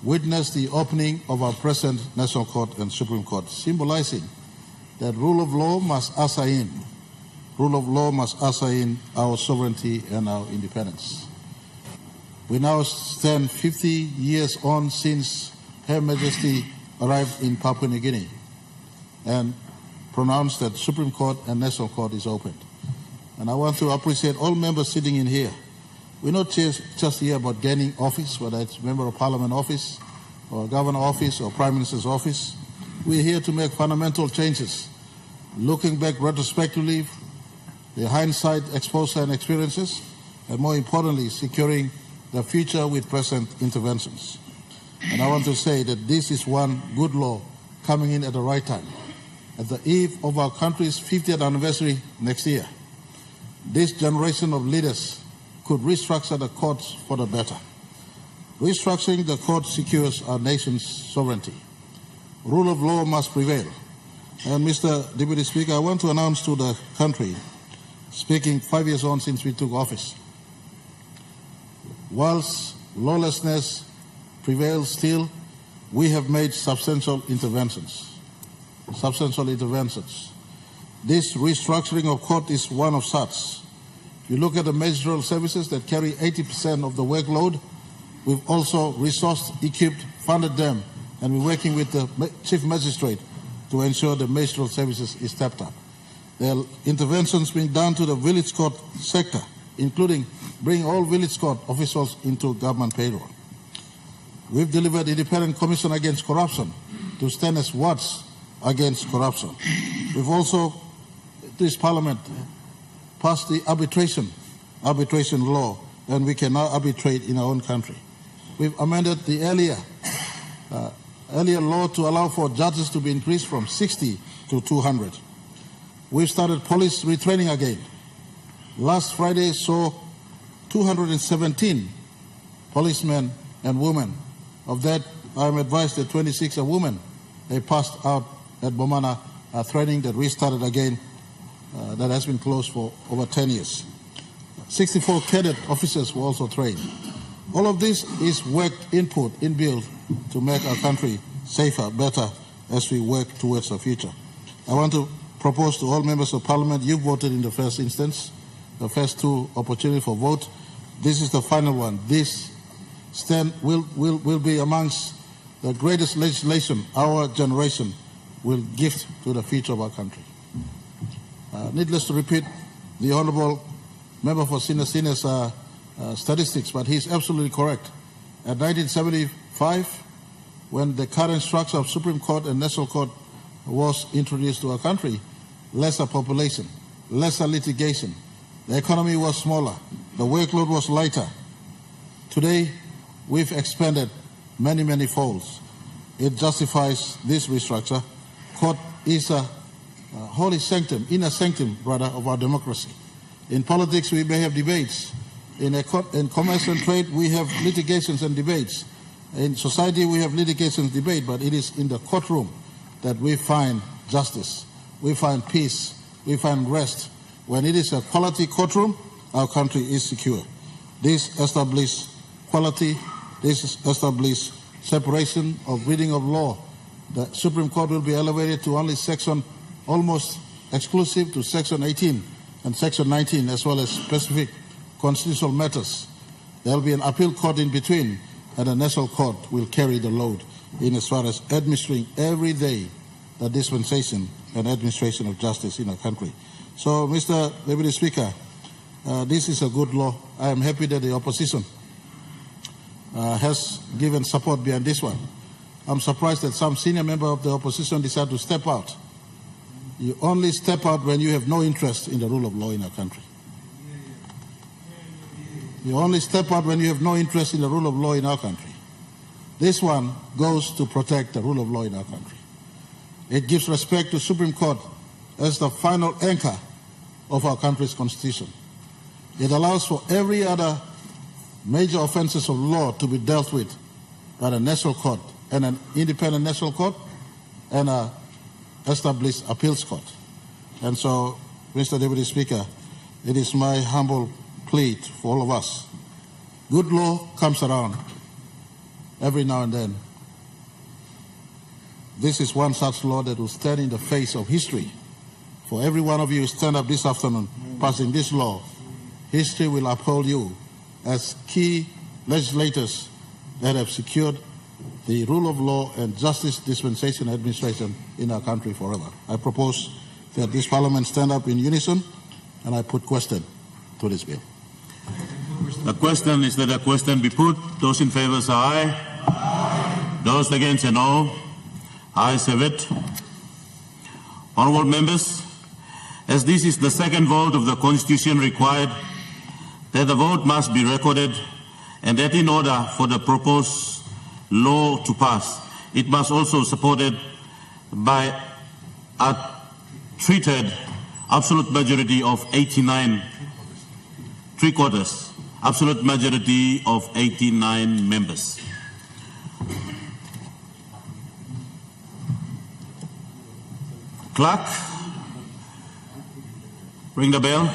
witnessed the opening of our present National Court and Supreme Court, symbolizing that rule of law must usher in. Rule of law must usher in our sovereignty and our independence. We now stand 50 years on since Her Majesty arrived in Papua New Guinea and pronounced that Supreme Court and National Court is opened. And I want to appreciate all members sitting in here. We're not just here about gaining office, whether it's Member of Parliament office, or Governor office, or Prime Minister's office. We're here to make fundamental changes, looking back retrospectively, the hindsight exposure and experiences, and more importantly, securing the future with present interventions. And I want to say that this is one good law coming in at the right time. At the eve of our country's 50th anniversary next year, this generation of leaders could restructure the courts for the better. Restructuring the court secures our nation's sovereignty. Rule of law must prevail. And Mr. Deputy Speaker, I want to announce to the country, speaking 5 years on since we took office, whilst lawlessness prevails still, we have made substantial interventions. Substantial interventions. This restructuring of court is one of such. If you look at the magisterial services that carry 80% of the workload, we've also resourced, equipped, funded them, and we're working with the Chief Magistrate to ensure the magisterial services is stepped up. There are interventions being done to the village court sector, including bringing all village court officials into government payroll. We've delivered independent commission against corruption to stand as watch against corruption. We've also, this Parliament, passed the arbitration law, and we can now arbitrate in our own country. We've amended the earlier law to allow for judges to be increased from 60 to 200. We've started police retraining again. Last Friday saw 217 policemen and women. Of that, I'm advised that 26 are women. They passed out at Bomana, a training that restarted again that has been closed for over 10 years. 64 cadet officers were also trained. All of this is work input, inbuilt to make our country safer, better as we work towards the future. I want to propose to all members of Parliament, you voted in the first instance, the first two opportunity for vote. This is the final one. This will be amongst the greatest legislation our generation will gift to the future of our country. Needless to repeat the Honourable Member for Sinus statistics, but he's absolutely correct. At 1975, when the current structure of Supreme Court and National Court was introduced to our country, lesser population, lesser litigation, the economy was smaller, the workload was lighter. Today, we've expanded many, many folds. It justifies this restructure. Court is a holy sanctum, inner sanctum, rather, of our democracy. In politics, we may have debates. In commerce and trade, we have litigations and debates. In society, we have litigations and debate, but it is in the courtroom that we find justice, we find peace, we find rest. When it is a quality courtroom, our country is secure. This establishes quality, this establishes separation of reading of law. The Supreme Court will be elevated to only section, almost exclusive to section 18 and section 19, as well as specific constitutional matters. There will be an appeal court in between, and the National Court will carry the load in as far as administering every day the dispensation and administration of justice in our country. So, Mr. Deputy Speaker, this is a good law. I am happy that the opposition has given support behind this one. I'm surprised that some senior member of the opposition decided to step out. You only step out when you have no interest in the rule of law in our country. You only step out when you have no interest in the rule of law in our country. This one goes to protect the rule of law in our country. It gives respect to Supreme Court as the final anchor of our country's constitution. It allows for every other major offences of law to be dealt with by the National Court and an independent National Court and an established appeals court. And so, Mr. Deputy Speaker, it is my humble plea for all of us. Good law comes around every now and then. This is one such law that will stand in the face of history. For every one of you who stand up this afternoon passing this law, history will uphold you as key legislators that have secured the rule of law and justice dispensation administration in our country forever. I propose that this Parliament stand up in unison, and I put question to this bill. The question is that the question be put. Those in favour say aye. Aye. Those against say no. Ayes have it. Honourable members, as this is the second vote of the Constitution required, that the vote must be recorded, and that in order for the proposed law to pass, it must also be supported by a treated absolute majority of 89, three-quarters, absolute majority of 89 members. Clerk, ring the bell.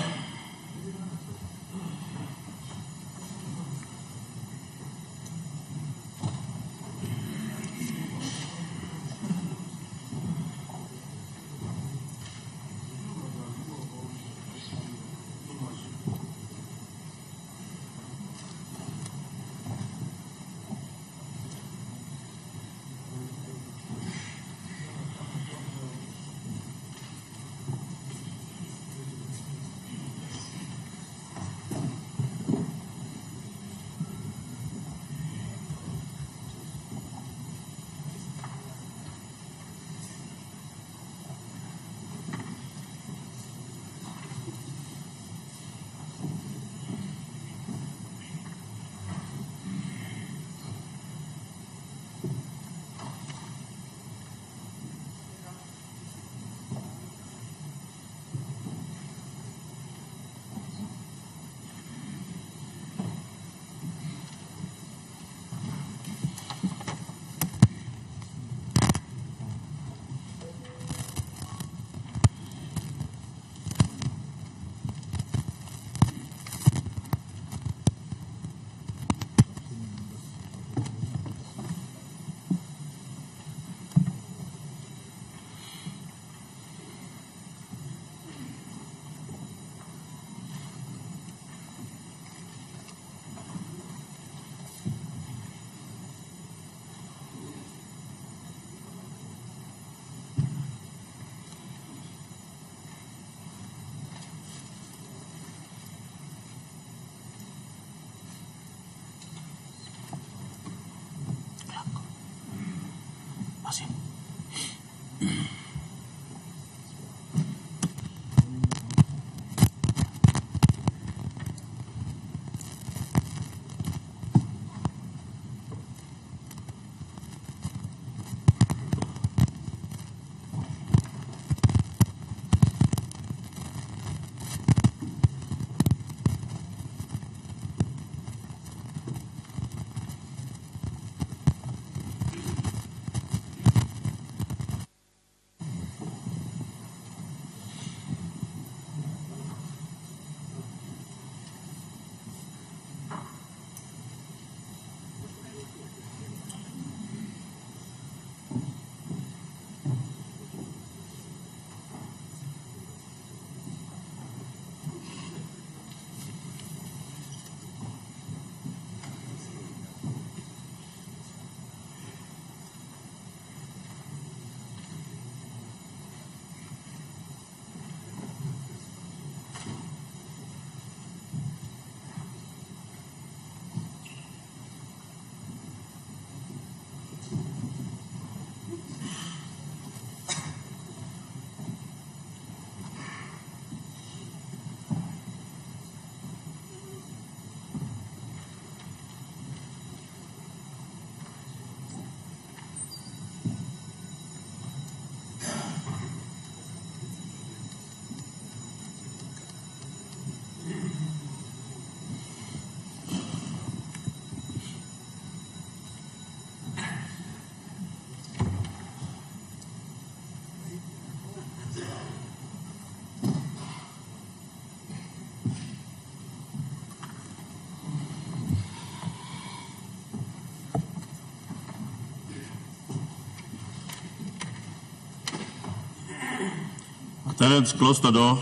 Tenants, close the door.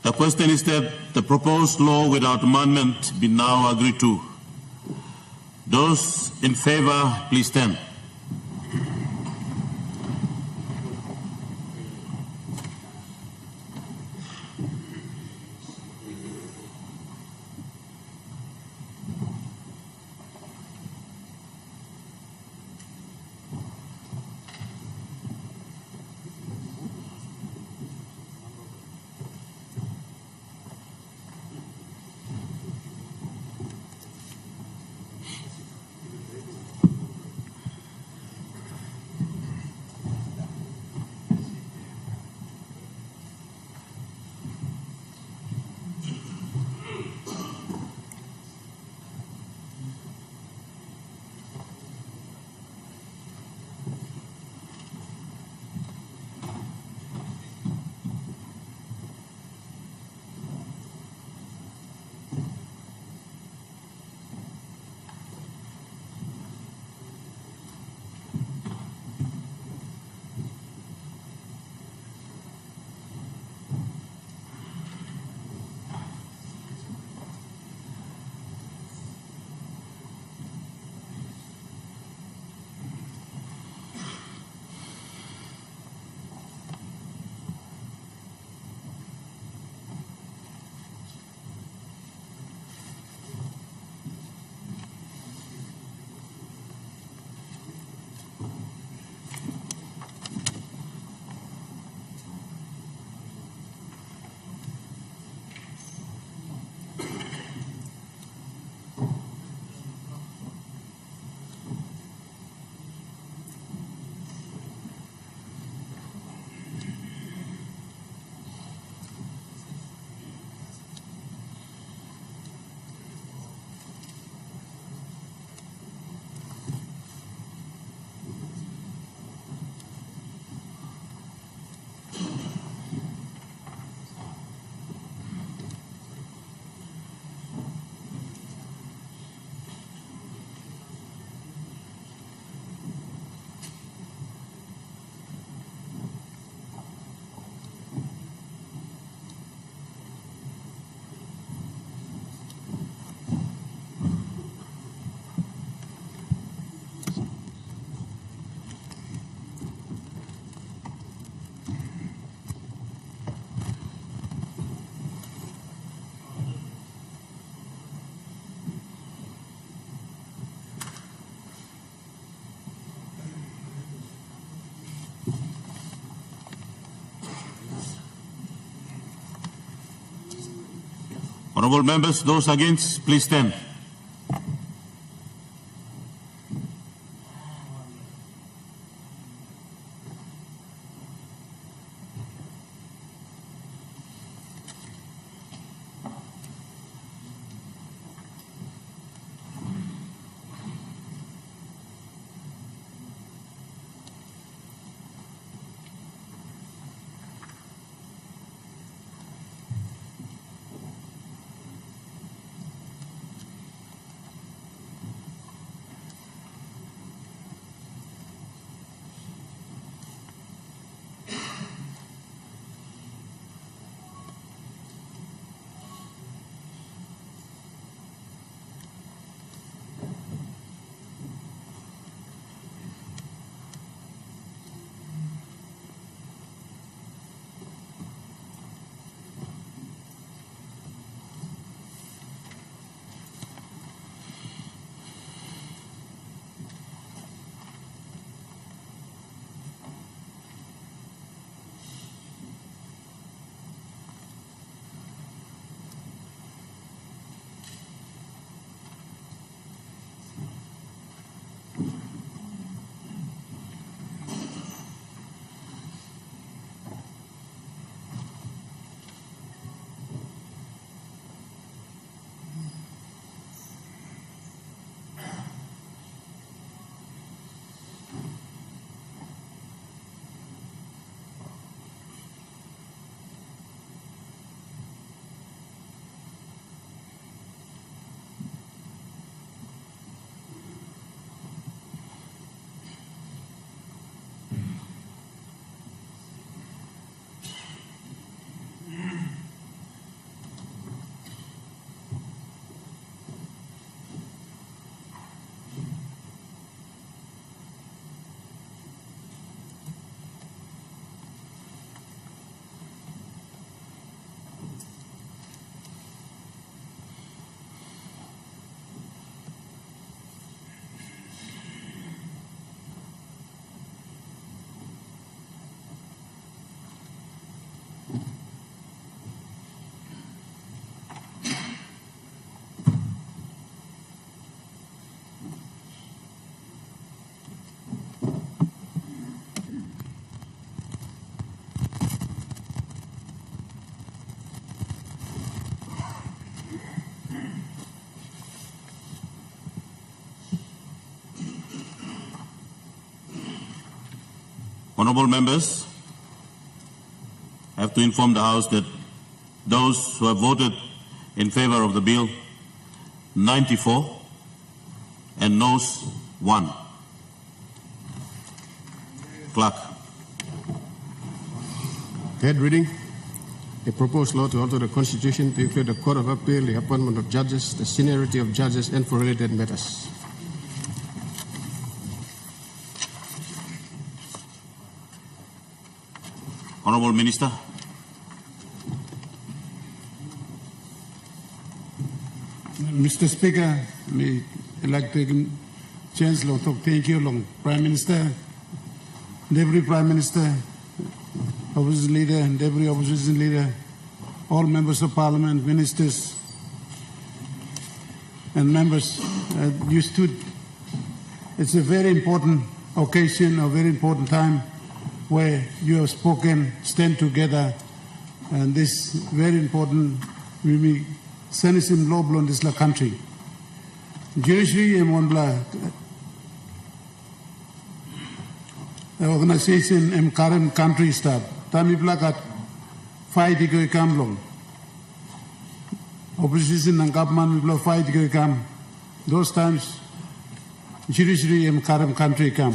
The question is that the proposed law without amendment be now agreed to. Those in favor, please stand. Honourable members, those against, please stand. Honourable members, I have to inform the House that those who have voted in favour of the bill, 94, and noes, 1. Clerk. Third reading. A proposed law to alter the Constitution to include the Court of Appeal, the appointment of judges, the seniority of judges, and for related matters. Honourable Minister. Mr. Speaker, I'd like to take a chance to thank you, Prime Minister, Deputy Prime Minister, Opposition Leader, and Deputy Opposition Leader, all members of Parliament, ministers, and members. You stood. It's a very important occasion, a very important time where you have spoken, stand together, and this very important. We senisim law in this country. Judiciary and one organization in current country start. Tami plakat fight iko ikam long. Opposition and government will fight iko ikam. Those times, judiciary in current country come.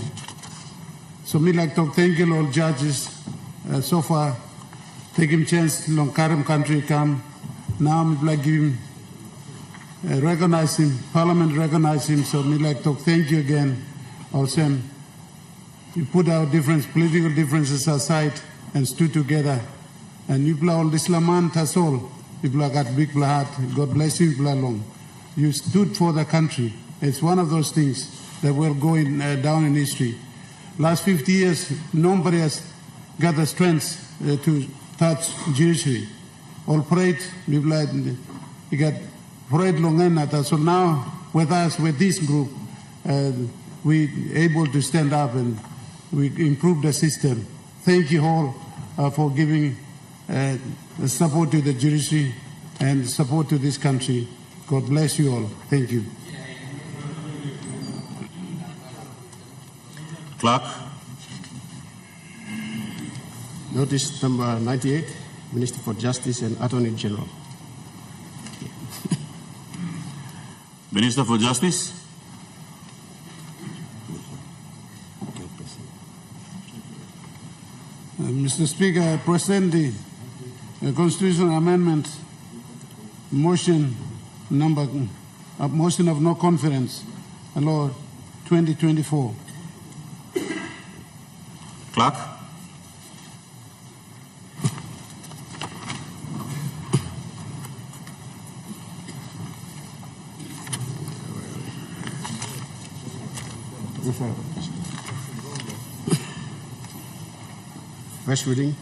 So me like to thank you all judges so far taking chance long current country come. Now me like give him recognize him. Parliament recognize him. So me like to thank you again. Also, you put our political differences aside and stood together. And you play all this Laman Tasol. People got big heart. God bless you, people along. You stood for the country. It's one of those things that will go down in history. Last 50 years, nobody has got the strength to touch judiciary. All prayed, people you got prayed long enough. So now, with us, with this group, we able to stand up and we improve the system. Thank you all for giving support to the judiciary and support to this country. God bless you all. Thank you. Clerk. Notice number 98, Minister for Justice and Attorney General. Minister for Justice. Mr. Speaker, I present the constitutional amendment motion motion of no confidence, law 2024. Clerk. First reading,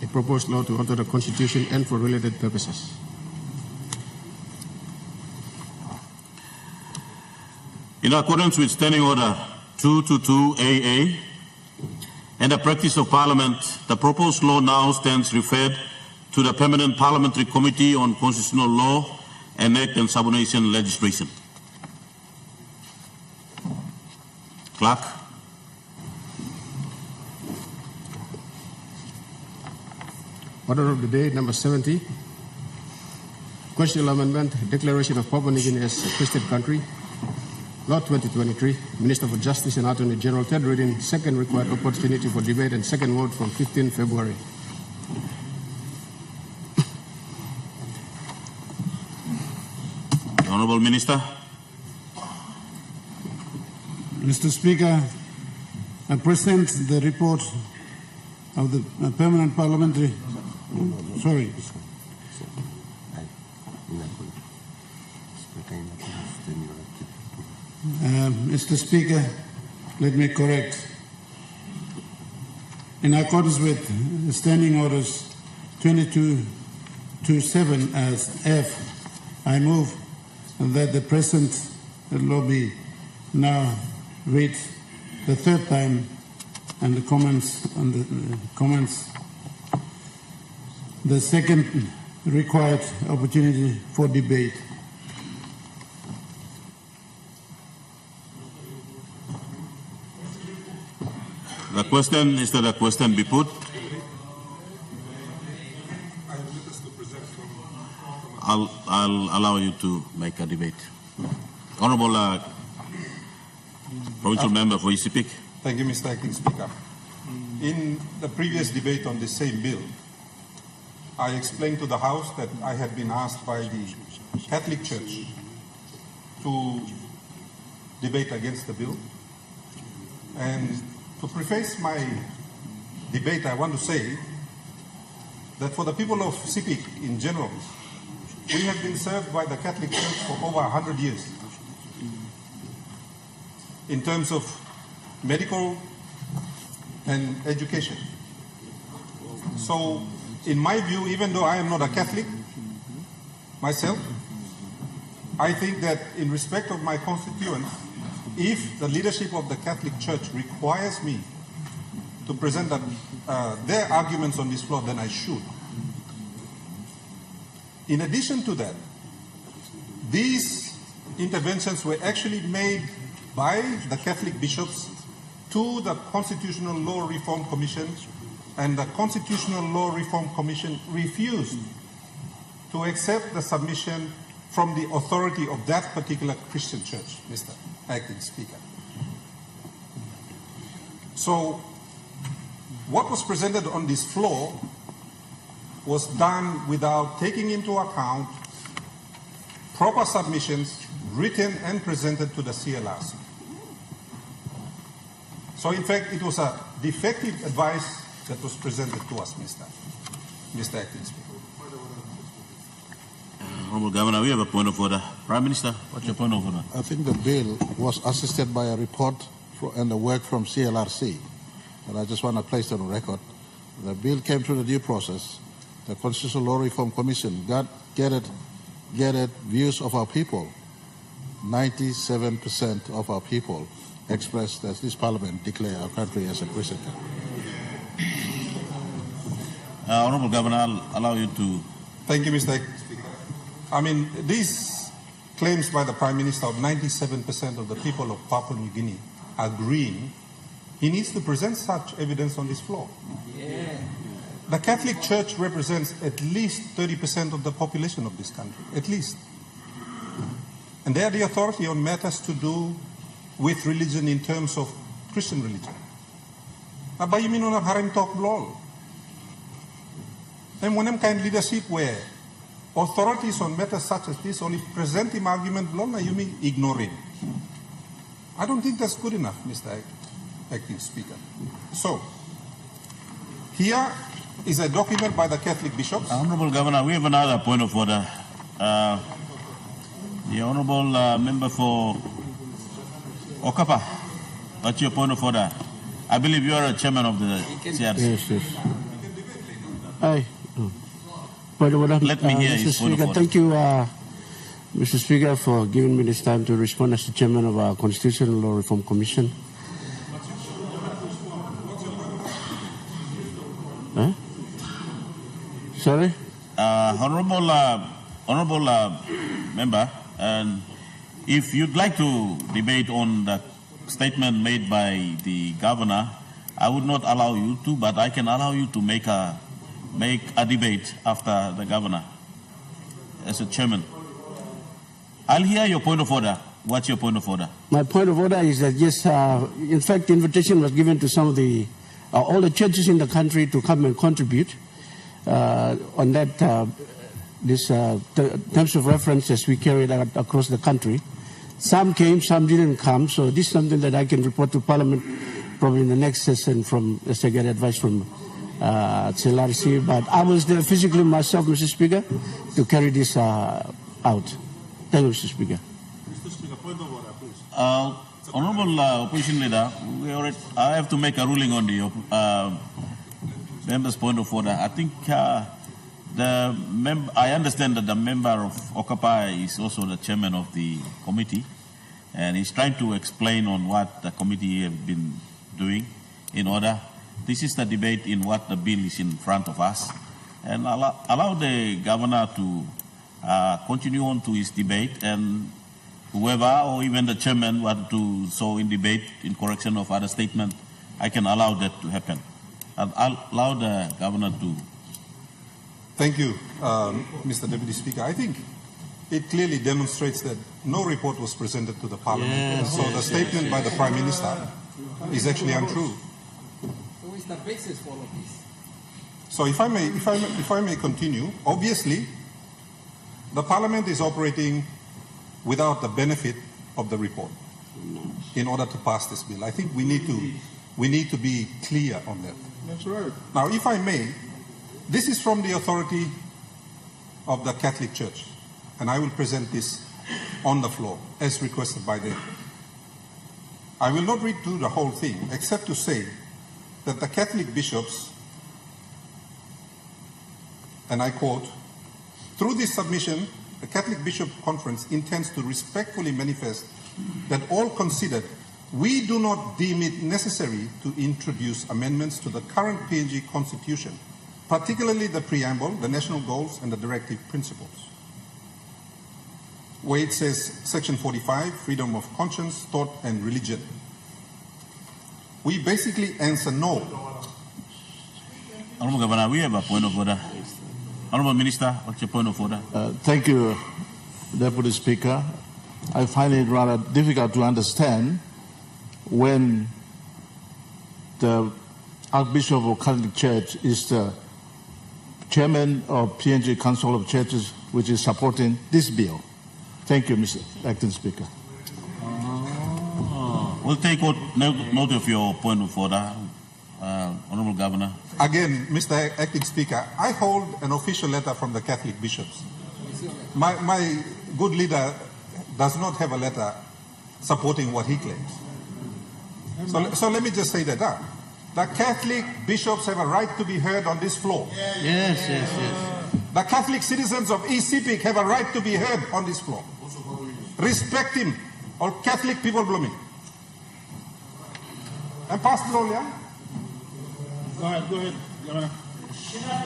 a proposed law to alter the Constitution and for related purposes. In accordance with Standing Order 222AA and the practice of Parliament, the proposed law now stands referred to the Permanent Parliamentary Committee on Constitutional Law and Act and Subordination Legislation. Clerk. Order of the day, number 70. Constitutional Amendment, Declaration of Papua New Guinea as a Christian country. Law 2023, Minister for Justice and Attorney General, third reading, second required opportunity for debate and second vote from 15 February. Honourable Minister. Mr. Speaker, I present the report of the Permanent Parliamentary. Sorry. Mr. Speaker, let me correct. In accordance with Standing Orders 2227 as F, I move that the present law be now read the third time and the comments on the the second required opportunity for debate. The question is that the question be put. I'll allow you to make a debate. Honourable Provincial Member for ECPIC. Thank you, Mr. Acting Speaker. In the previous debate on the same bill, I explained to the House that I had been asked by the Catholic Church to debate against the bill. And to preface my debate, I want to say that for the people of CPIC in general, we have been served by the Catholic Church for over 100 years in terms of medical and education. So, in my view, even though I am not a Catholic myself, I think that in respect of my constituents, if the leadership of the Catholic Church requires me to present their arguments on this floor, then I should. In addition to that, these interventions were actually made by the Catholic bishops to the Constitutional Law Reform Commission, and the Constitutional Law Reform Commission refused to accept the submission from the authority of that particular Christian church, Mr. Acting Speaker. So, what was presented on this floor was done without taking into account proper submissions written and presented to the CLRC. So in fact, it was a defective advice that was presented to us, Mr. Acting Speaker. Honourable Governor, we have a point of order. Prime Minister, what's your point of order? I think the bill was assisted by a report and the work from CLRC. And I just want to place it on record. The bill came through the due process. The Constitutional Law Reform Commission gathered views of our people. 97% of our people expressed that this Parliament declare our country as a Christian country. Honourable Governor, I'll allow you to... Thank you, Mr. Speaker. I mean, these claims by the Prime Minister of 97% of the people of Papua New Guinea agreeing, he needs to present such evidence on this floor. Yeah. The Catholic Church represents at least 30% of the population of this country, at least. And they are the authority on matters to do with religion in terms of Christian religion. Aba yun minun harim talk blol. And when I'm kind leadership where authorities on matters such as this only present him argument blol na you mean ignore him. I don't think that's good enough, Mr. Acting Speaker. So, here is a document by the Catholic bishops. Honourable Governor, we have another point of order. The Honourable Member for Okapa, what's your point of order? I believe you are a chairman of the CRC. Yes. Hi. Point of order. Let me hear Mr. his point of Speaker, order. thank you, Mr. Speaker, for giving me this time to respond as the chairman of our Constitutional Law Reform Commission. Huh? Sorry? Honourable Member, and if you'd like to debate on the statement made by the Governor, I would not allow you to, but I can allow you to make a debate after the Governor as a chairman. I'll hear your point of order. What's your point of order? My point of order is that, yes, in fact, the invitation was given to some of the all the churches in the country to come and contribute on that terms of reference as we carried out across the country. Some came, some didn't come. So this is something that I can report to Parliament probably in the next session from, as I get advice from CLRC. But I was there physically myself, Mr. Speaker, to carry this out. Thank you, Mr. Speaker. Mr. Speaker, point of order, please. Honourable Opposition Leader, I have to make a ruling on the member's point of order. I think I understand that the member of Okapa is also the chairman of the committee, and he's trying to explain on what the committee have been doing in order. This is the debate in what the bill is in front of us, and allow the governor to continue on to his debate, and whoever or even the chairman want to so in debate in correction of other statement I can allow that to happen. I'll allow the governor to. Thank you, Mr. Deputy Speaker. I think it clearly demonstrates that no report was presented to the Parliament. Yes, so the statement by the Prime Minister is actually untrue. So what is the basis for all of this? So if I may continue, obviously, the Parliament is operating without the benefit of the report in order to pass this bill. I think we need to be clear on that. That's right. Now, if I may, this is from the authority of the Catholic Church, and I will present this on the floor as requested by them. I will not read through the whole thing, except to say that the Catholic bishops, and I quote, "Through this submission, the Catholic Bishop Conference intends to respectfully manifest that all considered, we do not deem it necessary to introduce amendments to the current PNG Constitution, particularly the preamble, the national goals, and the directive principles." Where it says, Section 45, freedom of conscience, thought, and religion. We basically answer no. Honourable Governor, we have a point of order. Honourable Minister, what's your point of order? Thank you, Deputy Speaker. I find it rather difficult to understand when the Archbishop of Catholic Church is the chairman of PNG Council of Churches, which is supporting this bill. Thank you, Mr. Acting Speaker. We'll take note of your point of order, Honourable Governor. Again, Mr. Acting Speaker, I hold an official letter from the Catholic bishops. My good leader does not have a letter supporting what he claims. So let me just say that. The Catholic bishops have a right to be heard on this floor. Yes. The Catholic citizens of East Sepik have a right to be heard on this floor. Respect him, all Catholic people blooming. And Pastor Rolia. Go ahead, Governor.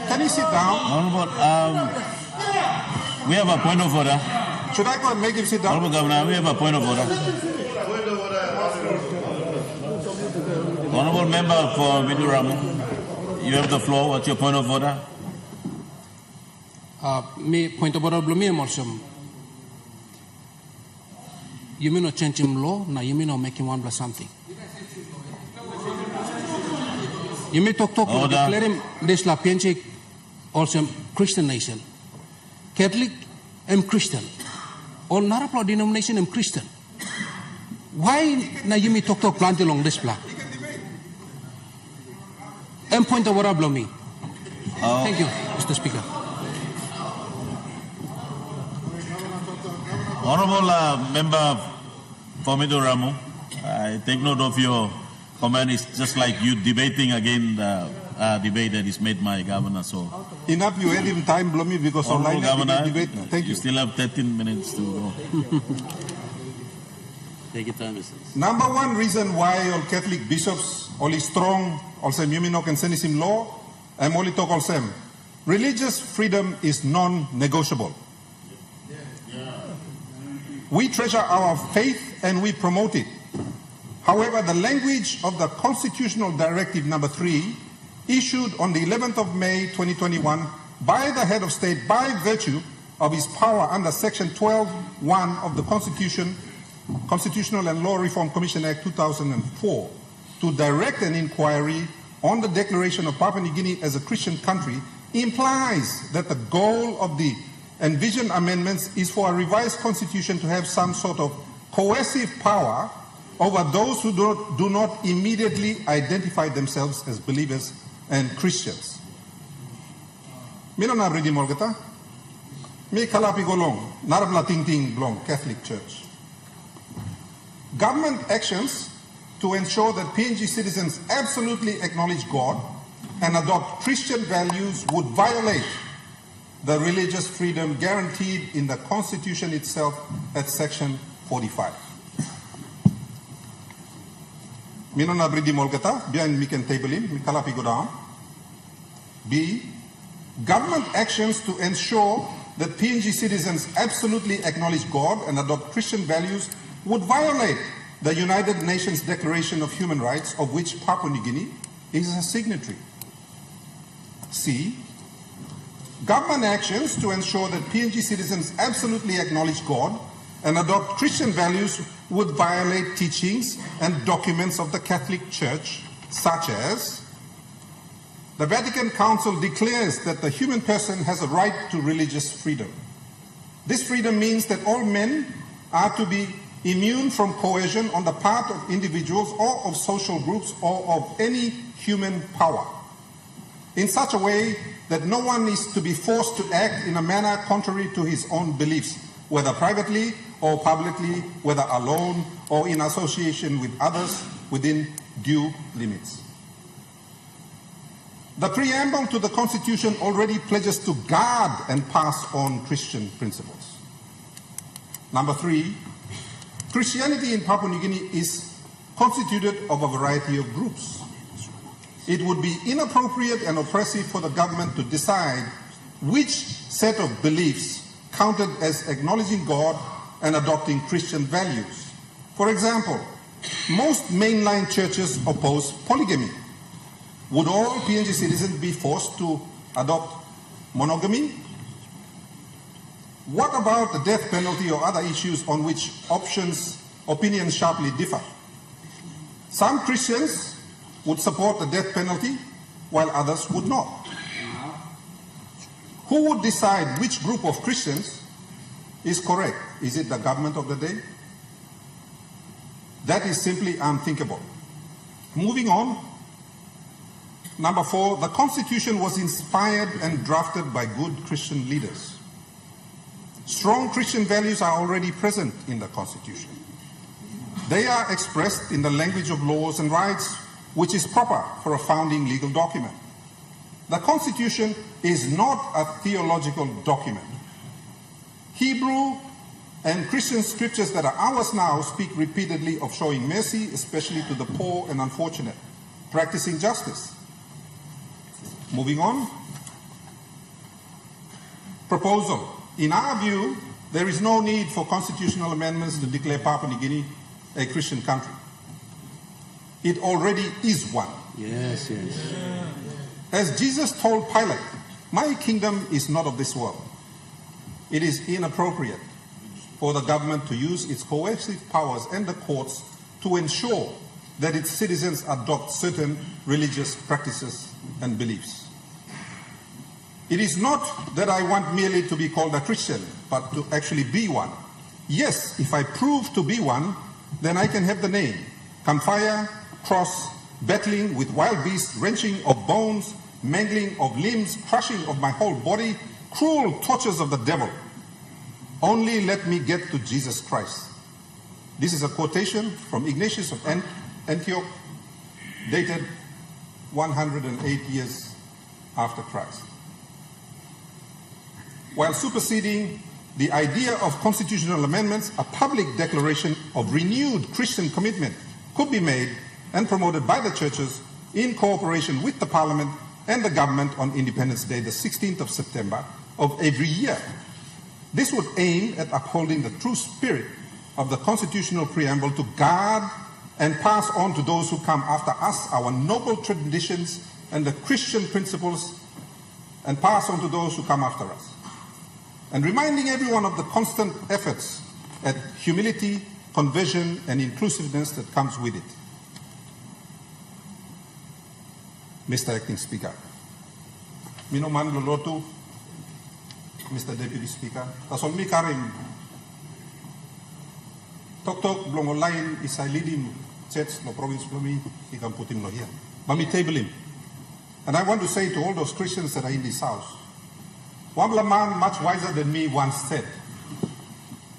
Can you sit down? Honourable, we have a point of order. Should I go and make him sit down? Honourable Governor, we have a point of order. Honourable Member for Miduramu, you have the floor. What's your point of order? Me point of order blooming morsum. You mean not change him law? Now you mean not make him one plus something. You may talk declare him this la PNG also Christian nation. Catholic am Christian. All Narapla denomination am Christian. Why na you may talk plant along this plan? And point of order me. Thank you, Mr. Speaker. Honourable Member for Miduramu, I take note of your comment. It's just like you debating again the debate that is made by Governor. So enough, you had him time, Blomi, because online Governor, debate. Thank you. You still have 13 minutes to go. Take your time, Mr. Number one reason why all Catholic bishops, all is strong, also Muminok and Senisim law, and only talk all same. Religious freedom is non-negotiable. We treasure our faith and we promote it. However, the language of the Constitutional Directive number 3, issued on the 11th of May 2021 by the head of state by virtue of his power under Section 12(1) of the Constitutional and Law Reform Commission Act 2004 to direct an inquiry on the declaration of Papua New Guinea as a Christian country implies that the goal of the envisioned amendments is for a revised constitution to have some sort of coercive power over those who do not immediately identify themselves as believers and Christians. Mino na bridi morgata, me kalapi golong, narabla ting ting blong Catholic Church. Government actions to ensure that PNG citizens absolutely acknowledge God and adopt Christian values would violate the religious freedom guaranteed in the Constitution itself at Section 45. Mino na bridi molgata, behind me can table him, mikalapi go down. B, government actions to ensure that PNG citizens absolutely acknowledge God and adopt Christian values would violate the United Nations Declaration of Human Rights, of which Papua New Guinea is a signatory. C, government actions to ensure that PNG citizens absolutely acknowledge God and adopt Christian values would violate teachings and documents of the Catholic Church, such as the Vatican Council declares that the human person has a right to religious freedom. This freedom means that all men are to be immune from coercion on the part of individuals or of social groups or of any human power, in such a way that no one is to be forced to act in a manner contrary to his own beliefs, whether privately or publicly, whether alone or in association with others within due limits. The preamble to the Constitution already pledges to guard and pass on Christian principles. Number 3, Christianity in Papua New Guinea is constituted of a variety of groups. It would be inappropriate and oppressive for the government to decide which set of beliefs counted as acknowledging God and adopting Christian values. For example, most mainline churches oppose polygamy. Would all PNG citizens be forced to adopt monogamy? What about the death penalty or other issues on which opinions sharply differ? Some Christians would support the death penalty, while others would not. Who would decide which group of Christians is correct? Is it the government of the day? That is simply unthinkable. Moving on. Number 4, the Constitution was inspired and drafted by good Christian leaders. Strong Christian values are already present in the Constitution. They are expressed in the language of laws and rights, which is proper for a founding legal document. The Constitution is not a theological document. Hebrew and Christian scriptures that are ours now speak repeatedly of showing mercy, especially to the poor and unfortunate, practicing justice. Moving on. Proposal. In our view, there is no need for constitutional amendments to declare Papua New Guinea a Christian country. It already is one. Yes, yes. As Jesus told Pilate, "My kingdom is not of this world." It is inappropriate for the government to use its coercive powers and the courts to ensure that its citizens adopt certain religious practices and beliefs. It is not that I want merely to be called a Christian, but to actually be one. Yes, if I prove to be one, then I can have the name, campfire, cross, battling with wild beasts, wrenching of bones, mangling of limbs, crushing of my whole body, cruel tortures of the devil. Only let me get to Jesus Christ. This is a quotation from Ignatius of Antioch, dated 108 years after Christ. While superseding the idea of constitutional amendments, a public declaration of renewed Christian commitment could be made and promoted by the churches in cooperation with the Parliament and the government on Independence Day, the 16th of September of every year. This would aim at upholding the true spirit of the constitutional preamble to guard and pass on to those who come after us our noble traditions and the Christian principles, and pass on to those who come after us. And reminding everyone of the constant efforts at humility, conversion, and inclusiveness that comes with it. Mr. Acting Speaker, Minoman Lolotu, Mr. Deputy Speaker, Tasolmi Karim, Tok Blongolain Isailidim Church, no province Blomi, he can put him here. Mami table him. And I want to say to all those Christians that are in this house, one man much wiser than me once said,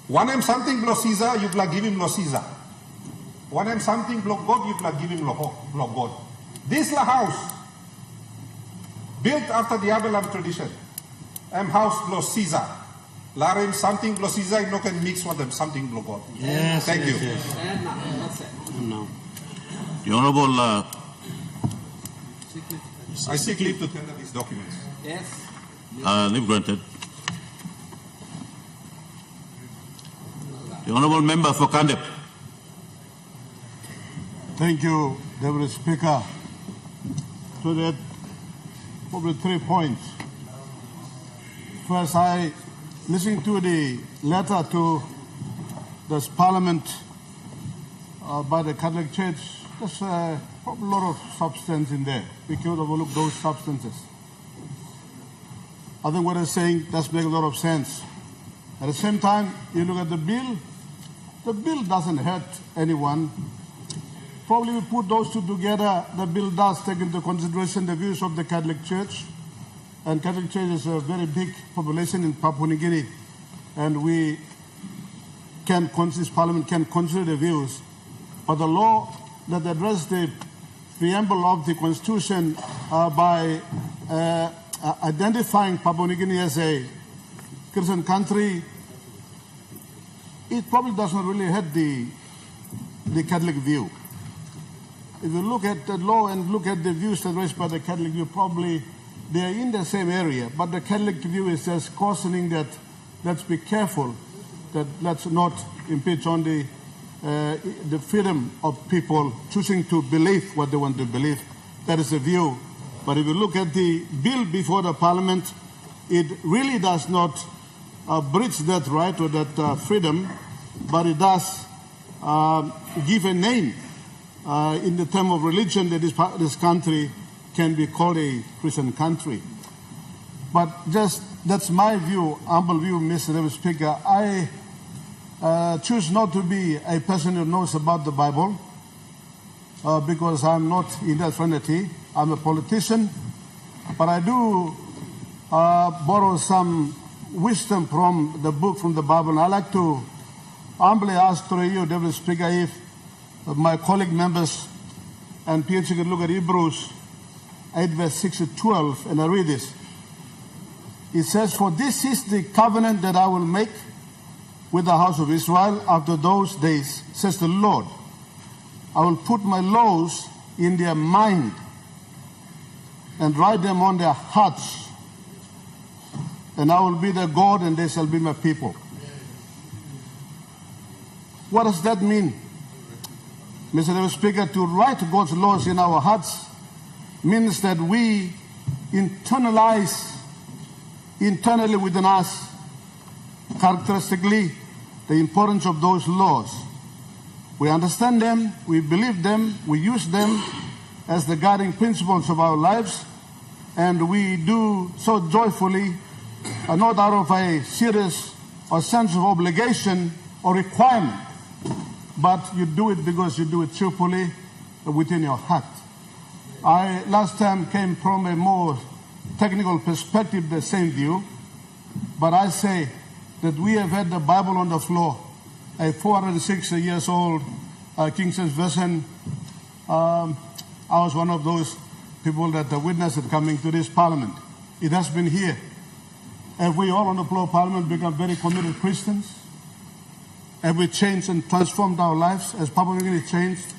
"One am something blow Caesar, you blow give him lo Caesar. One am something blow God, you blow give him lo God." This la house, built after the Abelam tradition, am house blow Caesar. Larim something blow Caesar, you no can mix with them something blow God. Yes, thank you. Yes. No. The Honourable I seek leave to tender these documents. Yes. leave granted. The Honourable Member for Kandep. Thank you, Deputy Speaker. So that probably 3 points. First, I listened to the letter to this Parliament by the Catholic Church. There's probably a lot of substance in there. We could overlook those substances. I think what they're saying does make a lot of sense. At the same time, you look at the bill doesn't hurt anyone. Probably we put those two together, the bill does take into consideration the views of the Catholic Church. And Catholic Church is a very big population in Papua New Guinea. And this Parliament can consider the views. But the law that addresses the preamble of the Constitution by identifying Papua New Guinea as a Christian country, it probably does not really hurt the Catholic view. If you look at the law and look at the views raised by the Catholic view, probably they are in the same area, but the Catholic view is just cautioning that let's be careful, that let's not impinge on the freedom of people choosing to believe what they want to believe. That is the view. But if you look at the bill before the Parliament, it really does not breach that right or that freedom, but it does give a name in the term of religion that this country can be called a Christian country. But that's my view, humble view, Mr. Speaker. I choose not to be a person who knows about the Bible because I'm not in that fraternity. I'm a politician, but I do borrow some wisdom from the book, from the Bible. And I'd like to humbly ask through you, Deputy Speaker, if my colleague members and PhD could look at Hebrews 8, verse 6 to 12, and I read this. It says, "For this is the covenant that I will make with the house of Israel after those days, says the Lord. I will put my laws in their mind and write them on their hearts, and I will be their God, and they shall be my people." What does that mean, Mr. Speaker? To write God's laws in our hearts means that we internalize internally within us, characteristically, the importance of those laws. We understand them, we believe them, we use them as the guiding principles of our lives, and we do so joyfully, not out of a serious or sense of obligation or requirement, but you do it because you do it cheerfully within your heart. I last time came from a more technical perspective, the same view, but I say that we have had the Bible on the floor, a 406 years old King James Version. I was one of those people that witnessed it coming to this Parliament. It has been here. Have we all on the floor of Parliament become very committed Christians? Have we changed and transformed our lives as Papua New Guinea changed?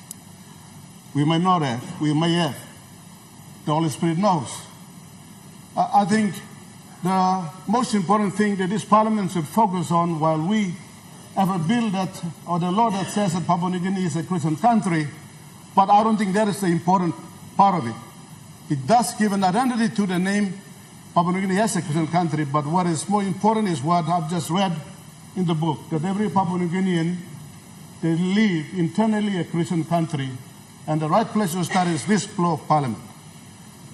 We may not have. We may have. The Holy Spirit knows. I think the most important thing that this Parliament should focus on while we have a bill that, or the law that says that Papua New Guinea is a Christian country, but I don't think that is the important part of it. It does give an identity to the name Papua New Guinea as a Christian country, but what is more important is what I've just read in the book, that every Papua New Guinean, they live internally a Christian country, and the right place to start is this floor of Parliament.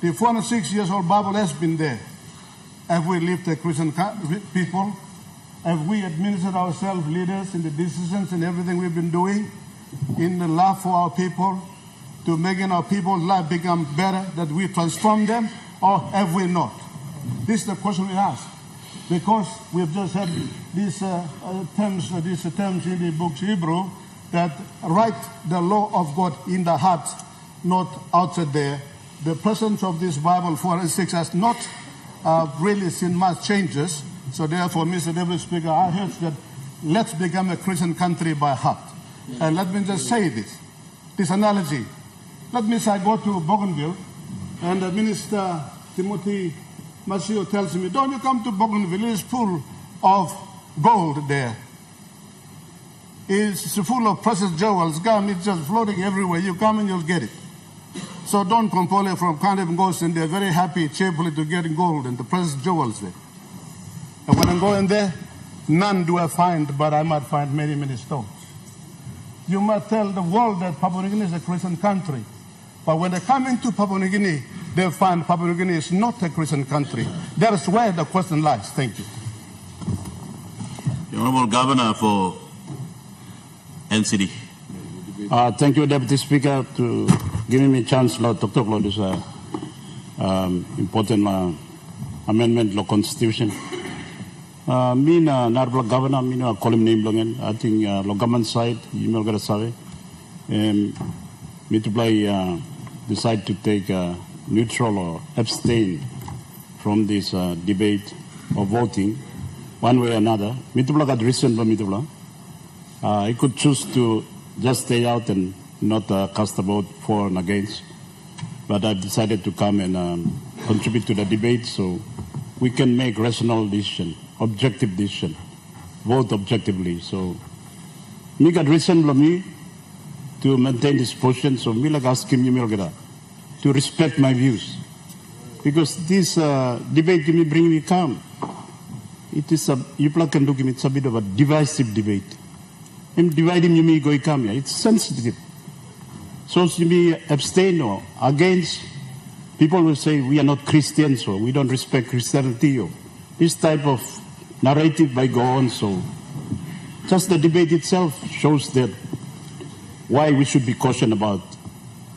The 406 years old Bible has been there. Have we lived a Christian people? Have we administered ourselves leaders in the decisions and everything we've been doing in the love for our people, to making our people's life become better, that we transform them, or have we not? This is the question we ask, because we've just had these terms in the book Hebrew that write the law of God in the heart, not outside there. The presence of this Bible 406 has not really seen much changes. So therefore, Mr. Deputy Speaker, I urge that let's become a Christian country by heart. And let me just say this analogy. Let me say I go to Bougainville, and Minister Timothy Masio tells me, don't you come to Bougainville, it's full of gold there. is full of precious jewels. Gum is just floating everywhere. You come and you'll get it. So Don Kompole from Kandem goes in there very happy, cheerfully to get gold and the precious jewels there. And when I go in there, none do I find, but I might find many, many stones. You must tell the world that Papua New Guinea is a Christian country. But when they come into Papua New Guinea, they find Papua New Guinea is not a Christian country. That is where the question lies. Thank you. The Honourable Governor for NCD. Thank you, Deputy Speaker, to giving me a chance to talk about this important amendment to the Constitution. Me na Honourable Governor, me na call him name longen. I think the government side, you may get a survey. Me to play decide to take neutral or abstain from this debate or voting one way or another. Me to play got reason for me to play. I could choose to just stay out and not cast a vote for and against, but I've decided to come and contribute to the debate so we can make rational decision, objective decision, vote objectively. So me got reason for me to maintain this position, so me like asking you to respect my views, because this debate me bring me calm. It is you can look at it's a bit of a divisive debate. I'm dividing you me go come here. It's sensitive. So you me abstain or against. People will say we are not Christians or we don't respect Christianity or this type of narrative by go on. So just the debate itself shows that why we should be cautious about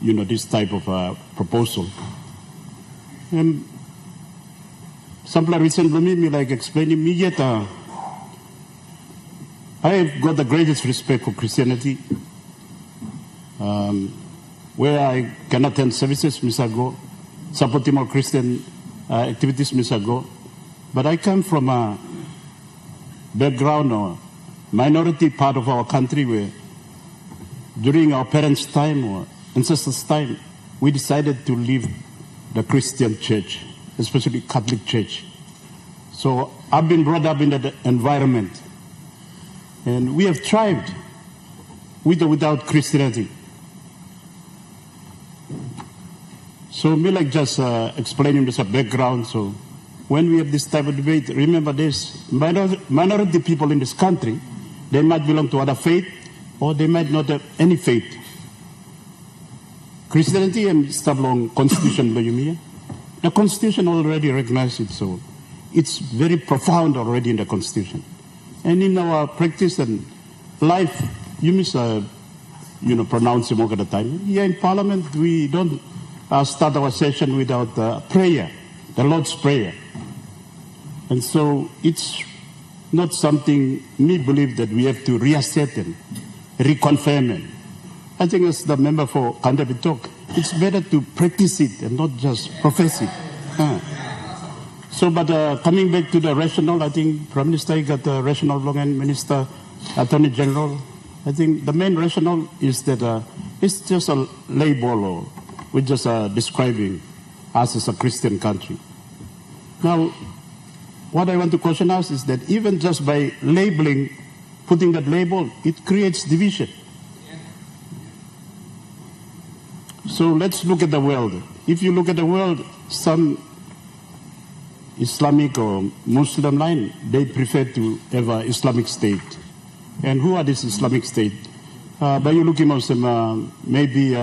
this type of proposal. Some reason for me like explaining me yet. I have got the greatest respect for Christianity. Where I can attend services, Mr. Go, supporting more Christian activities, Mr. Go. But I come from a background or minority part of our country where during our parents' time or ancestors' time, we decided to leave the Christian church, especially Catholic church. So I've been brought up in that environment. And we have thrived with or without Christianity. So me like just explaining this background. So when we have this type of debate, remember there's minority people in this country. They might belong to other faith or they might not have any faith. Christianity and stuff along Constitution, the Constitution already recognizes it. So it's very profound already in the Constitution. And in our practice and life, you miss, pronounce it most of the time. Here in Parliament, we don't start our session without prayer, the Lord's Prayer. And so it's not something me believe that we have to reassert and reconfirm it. I think as the member for Kandabi talk, it's better to practice it and not just profess it. So, but coming back to the rationale, I think Prime Minister got the rationale wrong and Minister, Attorney General. I think the main rationale is that it's just a label or we're just describing us as a Christian country. Now, what I want to caution us is that even just by labeling, putting that label, it creates division. So let's look at the world. If you look at the world, some Islamic or Muslim line, they prefer to have an Islamic state. And who are this Islamic state? By you looking at some, maybe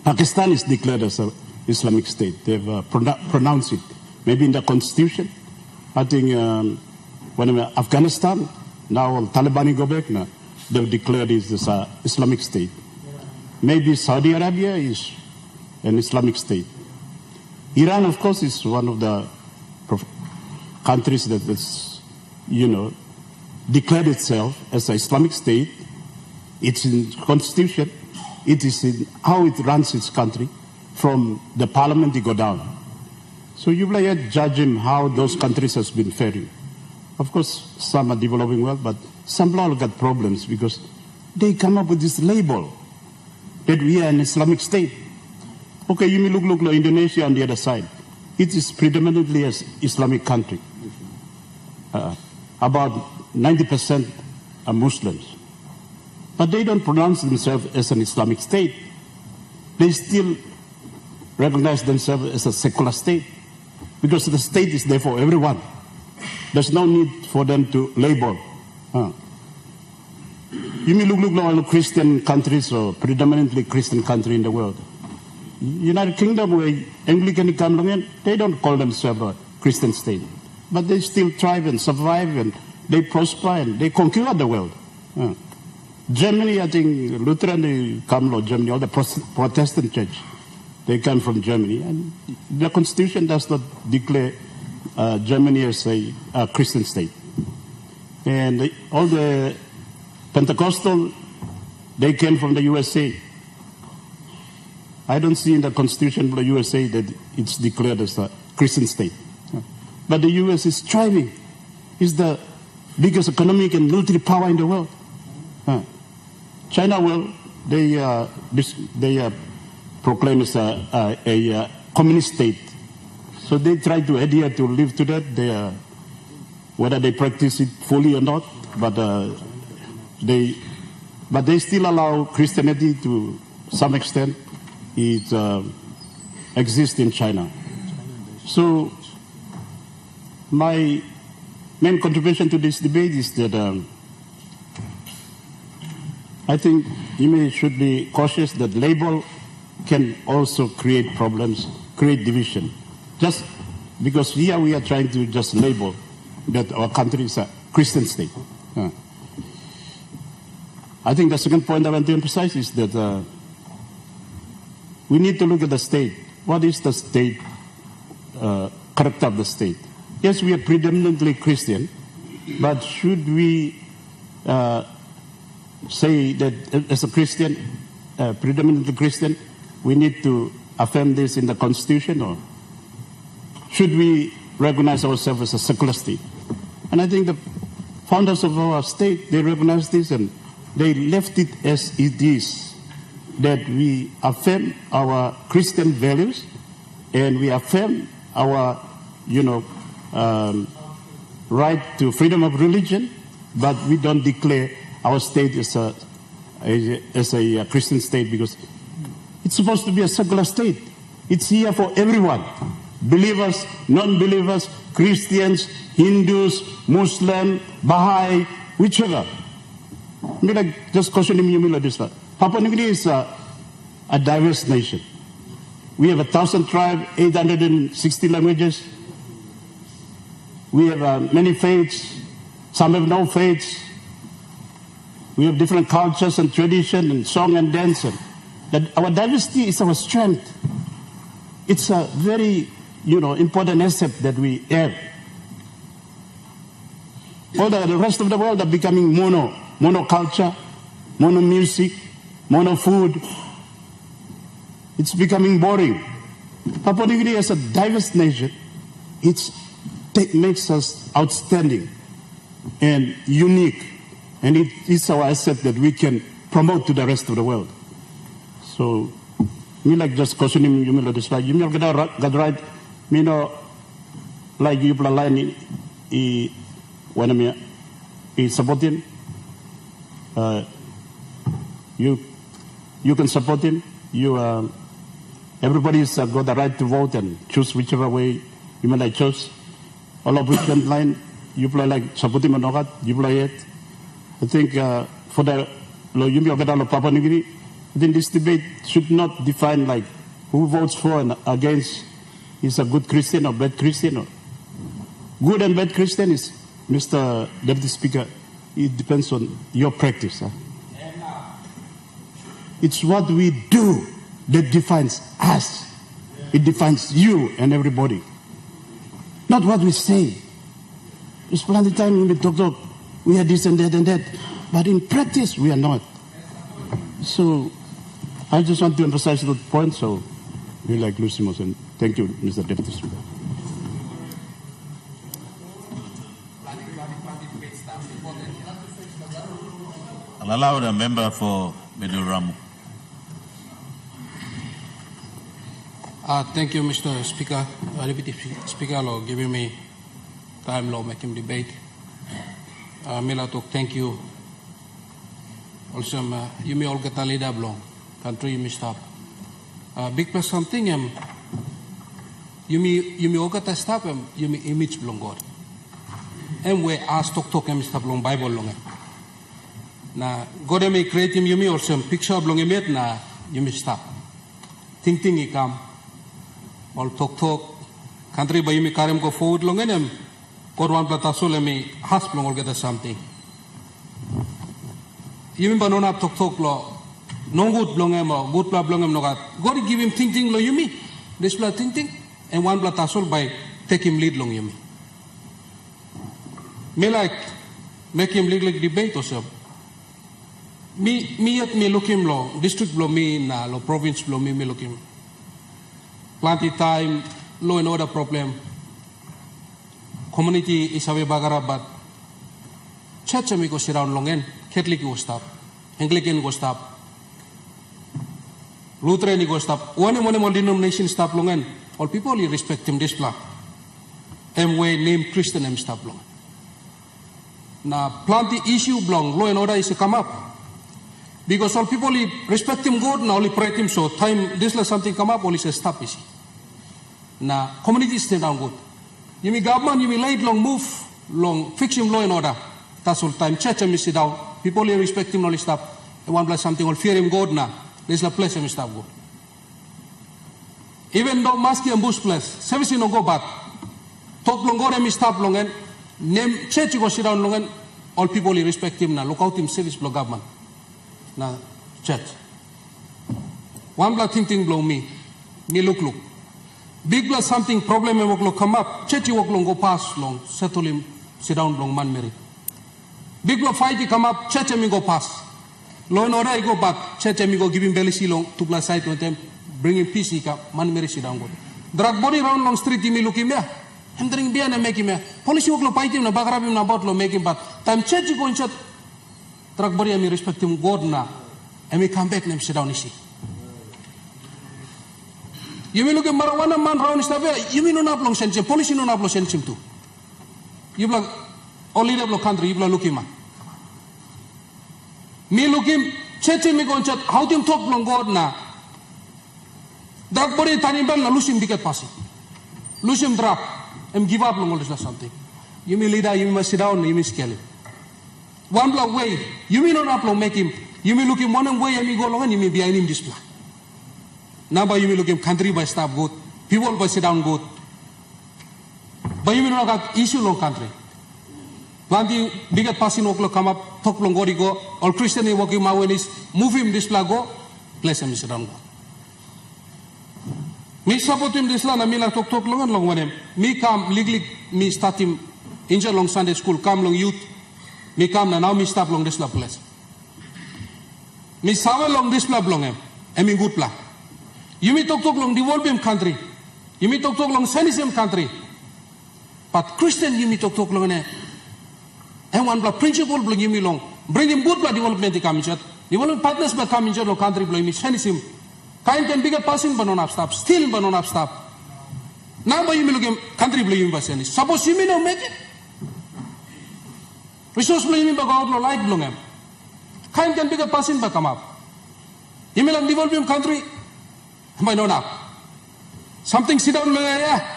Pakistan is declared as an Islamic state. They've pronounced it. Maybe in the Constitution. I think when Afghanistan, now Taliban go back now, they've declared it as an Islamic state. Maybe Saudi Arabia is an Islamic state. Iran, of course, is one of the countries that is, declared itself as an Islamic state. It's in Constitution. It is in how it runs its country. From the parliament, they go down. So you like judge him how those countries has been faring. Of course, some are developing well, but some have got problems because they come up with this label that we are an Islamic state. Okay, you may look like Indonesia on the other side. It is predominantly an Islamic country. About 90% are Muslims. but they don't pronounce themselves as an Islamic state. They still recognize themselves as a secular state because the state is there for everyone. There's no need for them to label. You may look all Christian countries or predominantly Christian country in the world. United Kingdom, where Anglican come in, they don't call themselves a Christian state, but they still thrive and survive and they prosper and they conquer the world. Germany, I think Lutheran, they come from Germany, all the Protestant church, they come from Germany, and the Constitution does not declare Germany as a Christian state. And all the Pentecostal, they came from the USA. I don't see in the Constitution of the USA that it's declared as a Christian state. But the US is thriving. It's the biggest economic and military power in the world. China, well, they proclaim as a communist state. So they try to adhere to live to that. Whether they practice it fully or not, but they still allow Christianity to some extent. It exists in China. So my main contribution to this debate is that I think you should be cautious that label can also create problems, create division. Just because here we are trying to just label that our country is a Christian state. I think the second point I want to emphasize is that we need to look at the state. What is the state, character of the state? Yes, we are predominantly Christian, but should we say that as a Christian, predominantly Christian, we need to affirm this in the Constitution, or should we recognize ourselves as a secular state? And I think the founders of our state, they recognized this and they left it as it is, that we affirm our Christian values and we affirm our, right to freedom of religion, but we don't declare our state as a Christian state because it's supposed to be a secular state. It's here for everyone. Believers, non-believers, Christians, Hindus, Muslim, Baha'i, whichever. Just questioning you like this. Papua New Guinea is a diverse nation. We have 1,000 tribes, 860 languages. We have many faiths. Some have no faiths. We have different cultures and tradition and song and dance. And our diversity is our strength. It's a very, important asset that we have. All the rest of the world are becoming monoculture, mono music, mono food. It's becoming boring. Papua New Guinea as a diverse nation, it makes us outstanding and unique. And it is our asset that we can promote to the rest of the world. So, me like just questioning you like this, you got right, like you plan when I support him, you can support him. Everybody's got the right to vote and choose whichever way you may like choose. All of which can line, you play like support him or not, you play it. I think for the Papua New Guinea, I think this debate should not define like who votes for and against is a good Christian or bad Christian. Or good and bad Christian is, Mr. Deputy Speaker, it depends on your practice. It's what we do that defines us. It defines you and everybody. Not what we say. It's plenty of time we talk, we are this and that and that. But in practice, we are not. So, I just want to emphasize that point, so we like Lusimos, and thank you, Mr. Deputy Speaker. I'll allow the member for Meduramu. Thank you, Mr. Speaker, Deputy Speaker, for giving me time to make him debate. Thank you also yumi all get leader blong country yumi stop big plus something yumi all get stop yumi image blong God we ask talk stop long Bible long na God yumi create yumi also picture blong imet na yumi stop think ikam all talk country by yumi karem go forward long enem God one plata solemi has blong all get something yumi banona talk lo no good blong em good pla blong em no gat God give him thinking lo yumi this pla thinking and one plata sol by take him lead long yumi me like make him like debate also me look him lo district lo me na lo province lo me look him plenty time law and order problem community is away bagara but church me go sit down longen Catholic go stop Anglican go stop Lutheran go stop one denomination stop longen all people respect him this plan way name Christian em stop long na plenty issue belong law and order is come up because all people respect him God now only pray him so time this like something come up only say stop is na community stay down good you mean government you mean light long move long fix him law and order that's all time church him sit down people respect him only stop and one plus something all fear him God na this la place him stop good even though mask and bush place service no go back talk long God him stop long and name church go sit down long and all people respect him na look out him service blow government na church one black thing blow me look big plus something problem will come up church work long go pass long settle him sit down long man marry big blow fight come up church me go pass law and order go back church me go give him belly long to plus side with them bring him peace man marry sit down go drug body round long street me look him yeah him drink beer and make him police work lo fight him na bagrab him na about lo make him but time church go in church drug body me respect him God na and me come back and sit down isi you mean look at marijuana man round stuff you mean no long sense police no long sense too you block all leader block country you block look him me look him church me go in church how him talk long God na drug body tani bang na lose him ticket passing lose him drop and give up long all this something you mean leader you must sit down you mean scale one block way you mean not long make him you mean look him one way and me go long and you mean behind him this plan now by you mean look him country by staff good people by sit down good but you mean not got issue long country plenty bigger passing work come up talk long go all Christian working my way is move him this plan go place him sit down go me support him this land me like talk long when him me come legally me start him injure long Sunday school come long youth me come now me stop long this place me saw long this long him I mean good plan you me talk long develop him country you me talk long send him country but Christian you me talk long and one principle bring you me long bring him good development come in church develop partners but come in church country bring me send him kind can bigger passing but not stop still but not stop now by you me look him country bring him send suppose you me no make it resource bring him out no light long him kind can bigger passing but come up you me like develop him country by no now something sit down yeah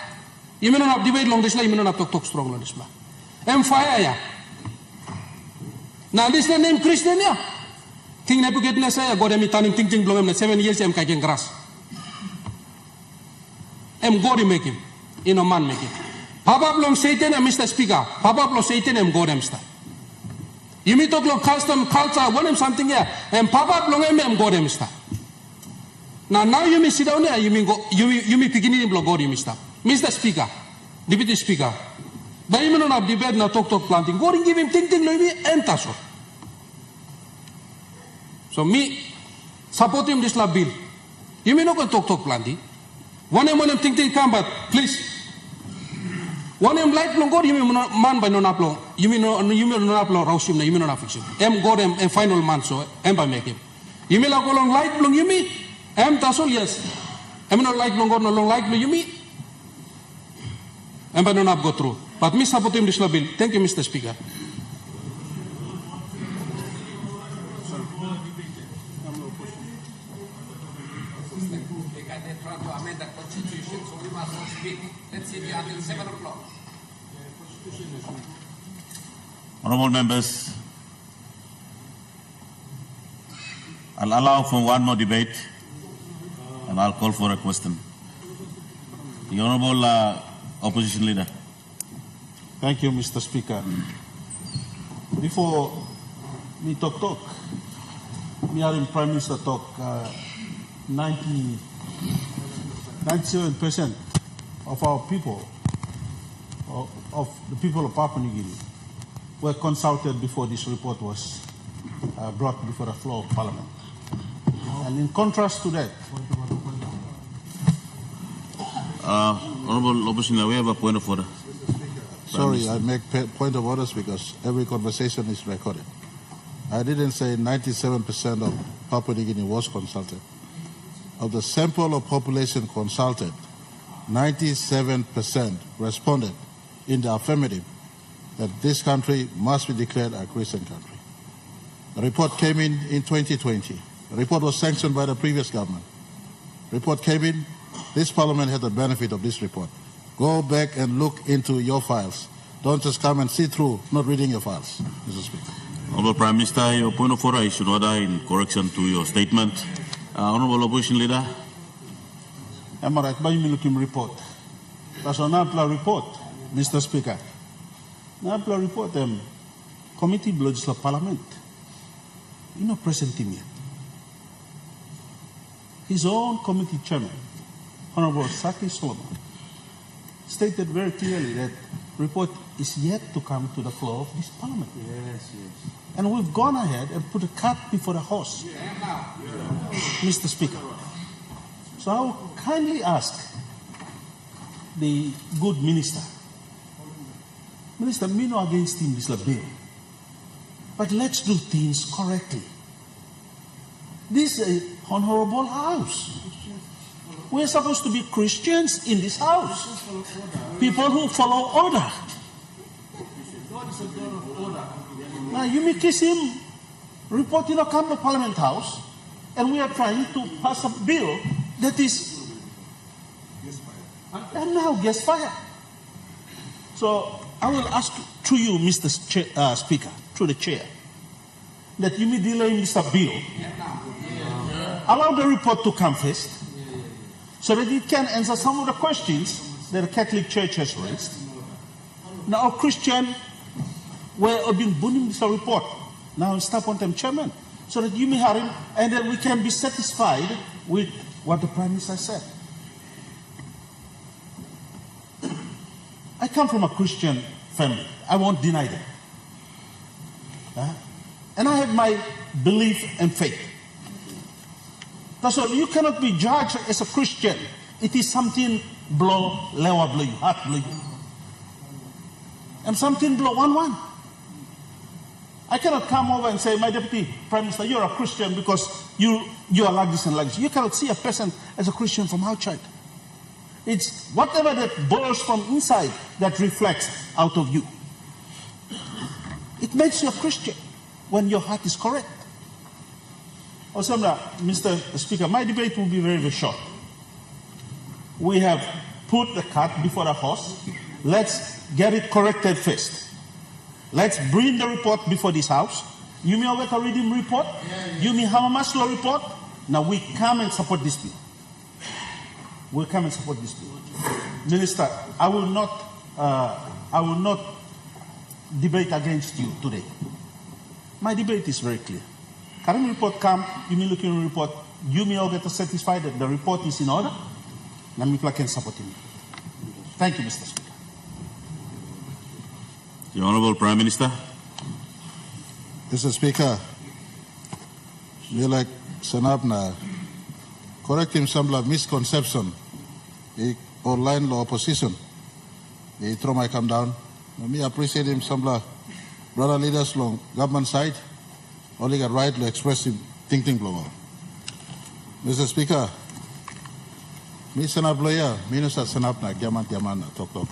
you may not have debate long this you may not have talk strong long this fire yeah now this the name Christian yeah thing never get nasa God am turning thinking blong am 7 years am kaking grass am God make him in a man make him papa blong Satan am Mr. Speaker papa blong Satan am God am star you may talk long custom culture one am something yeah and papa blong am God am star now you may sit down there you may go you may beginning blong God you may stop Mr. Speaker Deputy Speaker but you may not have debate na talk planting God give him think no me enter so me support him this bill you may not go talk planting one think come but please one light long God you may not man by no upload you may not upload rausim na you may not fiction am God am final man so am by make him you may like long light long you may am tasol yes am not like long God no long light you may am by no go through but me support him this bill thank you Mr. Speaker must speak. Let's sit here until 7 o'clock. Honorable members, I'll allow for one more debate and I'll call for a question. The Honorable Opposition Leader. Thank you, Mr. Speaker. Before me talk, me are in Prime Minister talk 97% of our people, of the people of Papua New Guinea, were consulted before this report was brought before the floor of Parliament. And in contrast to that, Honorable Opposition Leader, we have a point of order. Sorry, I make point of orders because every conversation is recorded. I didn't say 97% of Papua New Guinea was consulted. Of the sample of population consulted, 97% responded in the affirmative that this country must be declared a Christian country. The report came in 2020. The report was sanctioned by the previous government. The report came in. This Parliament had the benefit of this report. Go back and look into your files. Don't just come and see through, not reading your files, Mr. Speaker. Honorable Prime Minister, your point of order is in order in correction to your statement. Honorable Opposition Leader. I'm all right, but you looking report. That's an APLA report, Mr. Speaker. APLA report, Committee of Legislative Parliament. You know, present him yet. His own committee chairman, Honorable Saki Solomon, stated very clearly that report is yet to come to the floor of this Parliament. Yes. And we've gone ahead and put a cart before the horse, Mr. Speaker. So I will kindly ask the good minister, me no against him, this bill, but let's do things correctly. This is an honorable house. We're supposed to be Christians in this house. People who follow order. Now you may kiss him, report, come to Parliament House, and we are trying to pass a bill that is, and now gets fire. So I will ask through you, Mr. Speaker, through the chair, that you may delay Mr. Bill. Allow the report to come first, so that it can answer some of the questions that the Catholic Church has raised. Now, a Christian, we have been burning this report. Now, stop on them, Chairman, so that you may have him, and then we can be satisfied with what the Prime Minister said. I come from a Christian family. I won't deny that. And I have my belief and faith. That's why you cannot be judged as a Christian. It is something blow, lewa blow you, heart blow you. And something blow 1-1. I cannot come over and say, my Deputy Prime Minister, you're a Christian because you are like this and like this. You cannot see a person as a Christian from outside. It's whatever that borrows from inside that reflects out of you. It makes you a Christian when your heart is correct. Also, Mr. Speaker, my debate will be very, very short. We have put the cart before the horse. Let's get it corrected first. Let's bring the report before this house. You may have a reading report. You may have a master report. Now we come and support this bill. We'll come and support this bill. Minister, I will not debate against you today. My debate is very clear. Current report come, you may look in the report, you may all get satisfied that the report is in order, and people can support him. Thank you, Mr. Speaker. The Honorable Prime Minister. Mr. Speaker, me like Sanabna, correct him some misconception. The online law opposition. The trauma come down. Me appreciate him some brother leaders long government side. Only got right to express him thinking blow. Mr. Speaker, me Sanab lawyer, Minister Sanabna, Giaman, talk.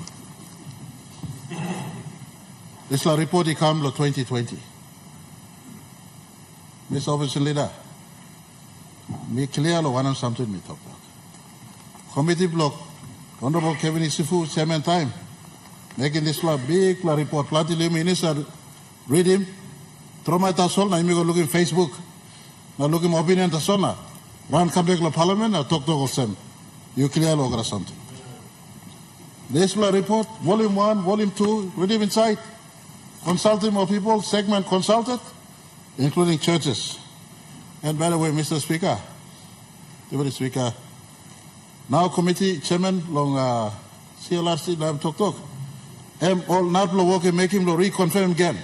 This report come 2020. Mr. Opposition Leader, me clear one something me talk. Committee block Honorable Kevin Isifu, Chairman time, making this big report. Plenty minister read him. Throw my tasol, na imigo look in Facebook. Na look in opinion tasol na. Run come back to Parliament, na talk to sem. You clear logra something. This report, volume 1, volume 2, read him inside. Consulting more people, segment consulted, including churches. And by the way, Mr. Speaker, Deputy Speaker, now committee chairman long CLRC Lam Tok Tok, all Narplo work make him reconfirm again,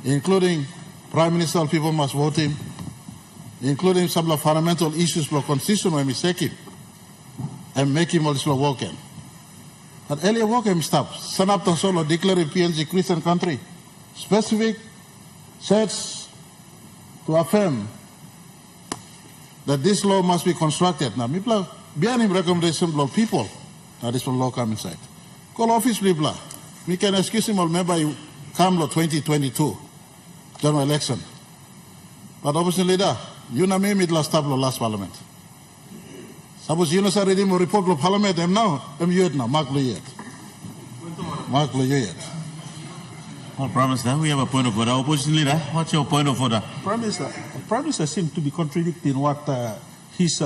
including Prime Minister, people must vote him, including some of fundamental issues for constitutional mistake and make him also work in. But earlier work him stop. Send up the solo declare PNG Christian country. Specific sets to affirm that this law must be constructed. Now, people behind him recommendation of people that this law come inside. Call office people. We can excuse him or remember you come law 2022 general election. But obviously leader, you know me last tableau last parliament. Suppose you know sir reading a report of parliament and now I'm yet now, Mark Luyet. Mark Luyet. Well, Prime Minister, we have a point of order. Opposition leader, what's your point of order? Prime Minister seems to be contradicting what his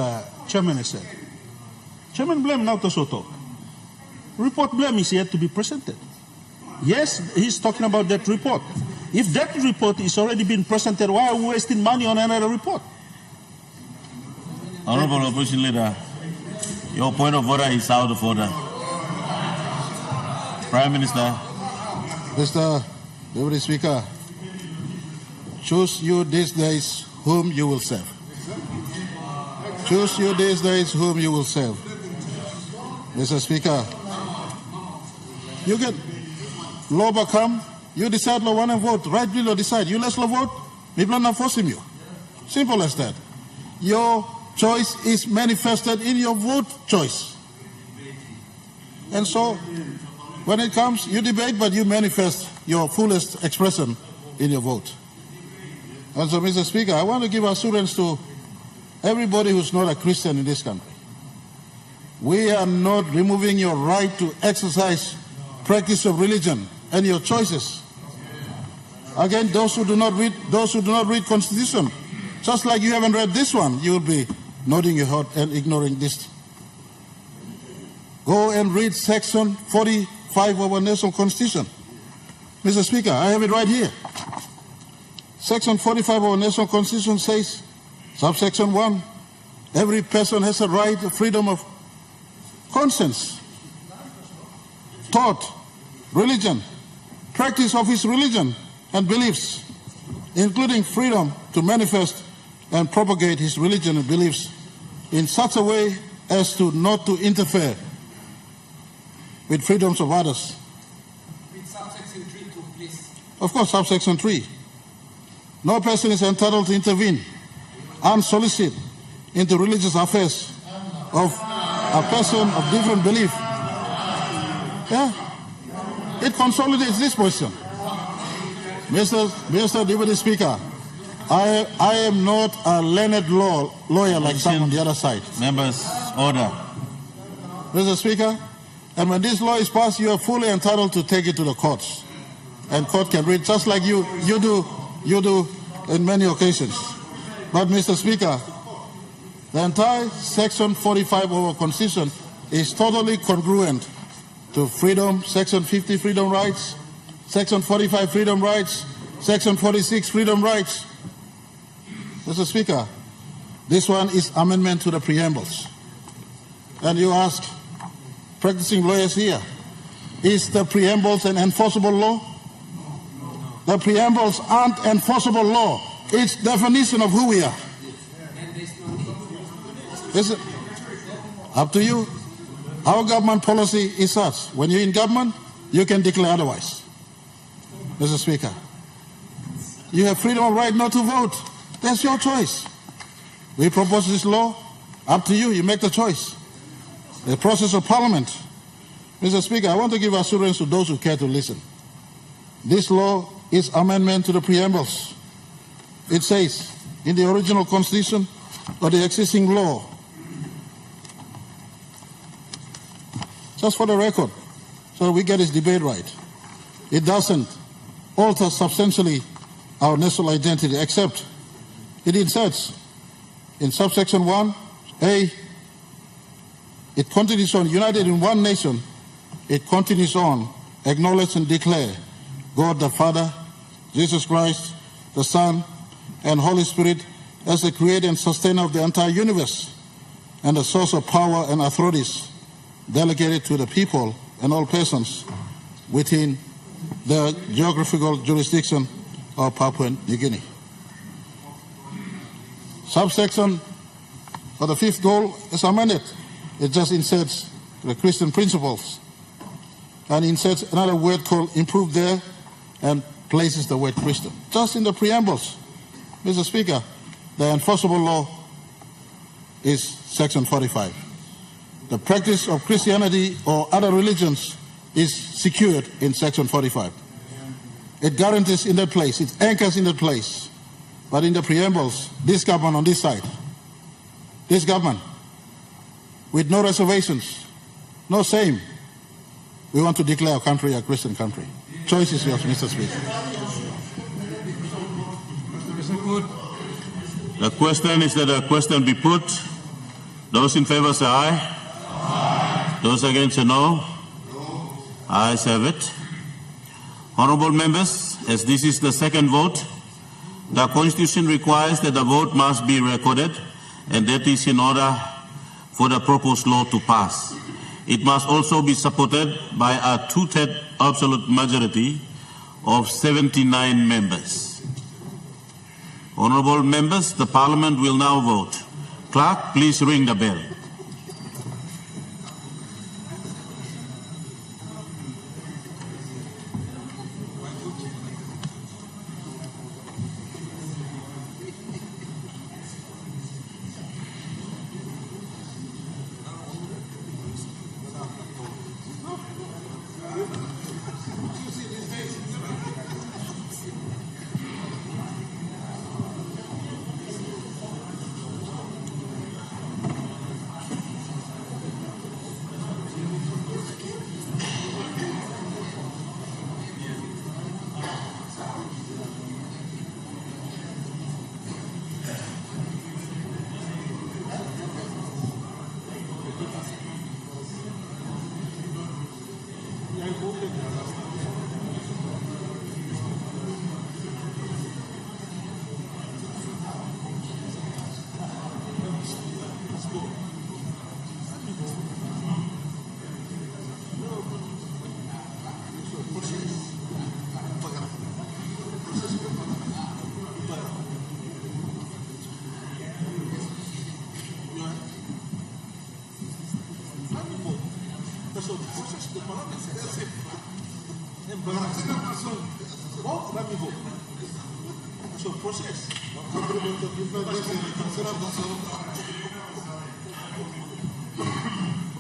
chairman has said. Chairman blame now to Soto. Report blame is yet to be presented. Yes, he's talking about that report. If that report is already been presented, why are we wasting money on another report? Honorable Opposition Leader, your point of order is out of order. Prime Minister. Mr. Deputy Speaker, choose you these days whom you will serve. Choose you these days whom you will serve. Mr. Speaker, you get law come, you decide law one and vote. Right bill or decide. You let's law vote, people are not forcing you. Simple as that. Your choice is manifested in your vote choice. And so, when it comes, you debate, but you manifest your fullest expression in your vote. And so, Mr. Speaker, I want to give assurance to everybody who's not a Christian in this country. We are not removing your right to exercise practice of religion and your choices. Again, those who do not read Constitution, just like you haven't read this one, you will be nodding your head and ignoring this. Go and read section 45 of our national constitution. Mr. Speaker, I have it right here. Section 45 of our national constitution says, subsection 1, every person has a right of freedom of conscience, thought, religion, practice of his religion and beliefs, including freedom to manifest and propagate his religion and beliefs in such a way as to not to interfere with freedoms of others. With subsection 3 too, please. Of course, subsection 3. No person is entitled to intervene unsolicited into religious affairs of a person of different belief. Yeah? It consolidates this question. Mr. Deputy Speaker, I am not a learned lawyer like some on the other side. Members, order. Mr. Speaker, and when this law is passed, you are fully entitled to take it to the courts. And court can read just like you do in many occasions. But Mr. Speaker, the entire section 45 of our Constitution is totally congruent to freedom, section 50 freedom rights, section 45 freedom rights, section 46 freedom rights. Mr. Speaker, this one is amendment to the preambles. And you ask, practicing lawyers here, is the preambles an enforceable law? The preambles aren't enforceable law. It's definition of who we are. Is it up to you? Our government policy is such. When you're in government, you can declare otherwise. Mr. Speaker, you have freedom of right not to vote. That's your choice. We propose this law. Up to you. You make the choice. The process of Parliament. Mr. Speaker, I want to give assurance to those who care to listen. This law is amendment to the preambles. It says, in the original Constitution or the existing law, just for the record, so we get this debate right. It doesn't alter substantially our national identity, except it inserts in subsection 1A, it continues on, united in one nation, it continues on, acknowledge and declare God the Father, Jesus Christ, the Son, and Holy Spirit as the creator and sustainer of the entire universe and the source of power and authorities delegated to the people and all persons within the geographical jurisdiction of Papua New Guinea. Subsection for the fifth goal is amended. It just inserts the Christian principles and inserts another word called improve there and places the word Christian. Just in the preambles, Mr. Speaker, the enforceable law is section 45. The practice of Christianity or other religions is secured in section 45. It guarantees in that place, it anchors in that place. But in the preambles, this government on this side, this government, with no reservations, no shame, we want to declare our country a Christian country. Choice is yours, Mr. Speaker. The question is that the question be put. Those in favor say aye. Aye. Those against say no. No. Ayes have it. Honourable members, as this is the second vote, the Constitution requires that the vote must be recorded, and that is in order for the proposed law to pass. It must also be supported by a two-thirds absolute majority of 79 members. Honourable members, the Parliament will now vote. Clerk, please ring the bell.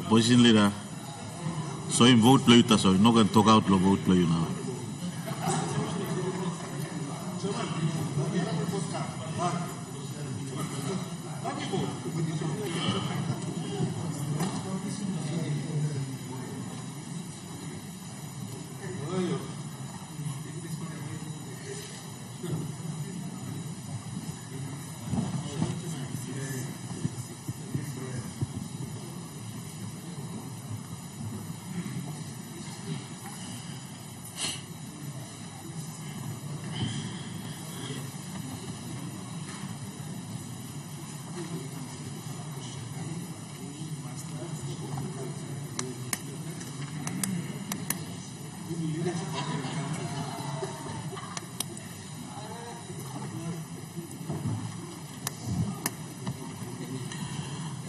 Opposition leader, so in vote play you, so no can talk out the vote play you now.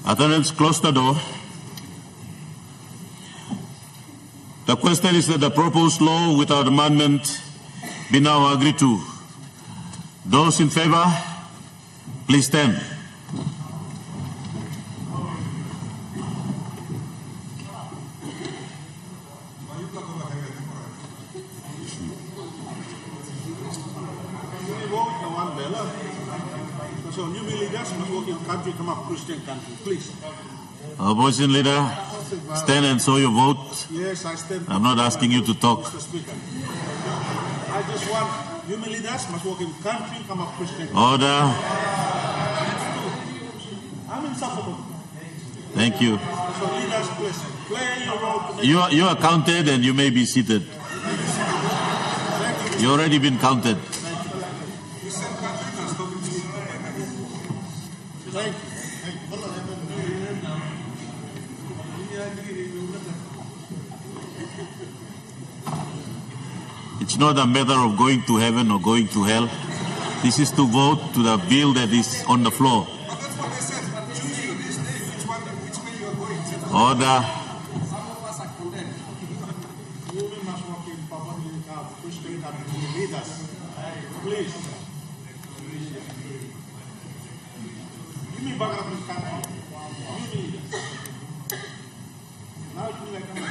Attendants, close the door. The question is that the proposed law without amendment be now agreed to. Those in favor, please stand. So new leaders must work in country, come up Christian country, please. Opposition leader. Stand and show your vote. Yes, I stand. I'm not asking you to talk. Mr. Speaker. I just want human leaders must work in country, come up Christian. Order. I'm insufferable. Thank you. So leaders, please play your role. You are counted and you may be seated. You already been counted. Thank you. It's not a matter of going to heaven or going to hell. This is to vote to the bill that is on the floor. Order. Please. Give me back up in country. Now it means I come and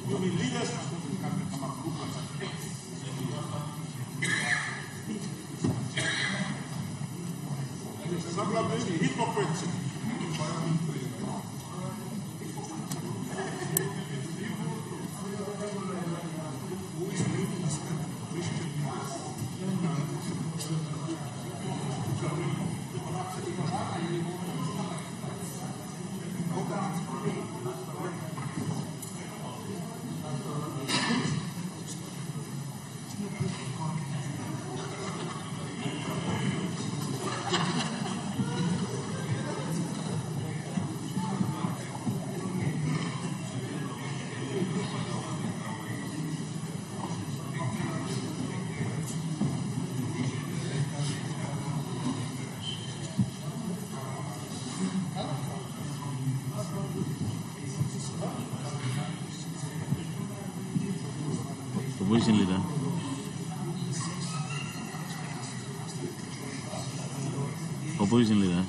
you mean leaders must work in country, come up group. Some of them hypocrites. Opposition leader. Opposition leader.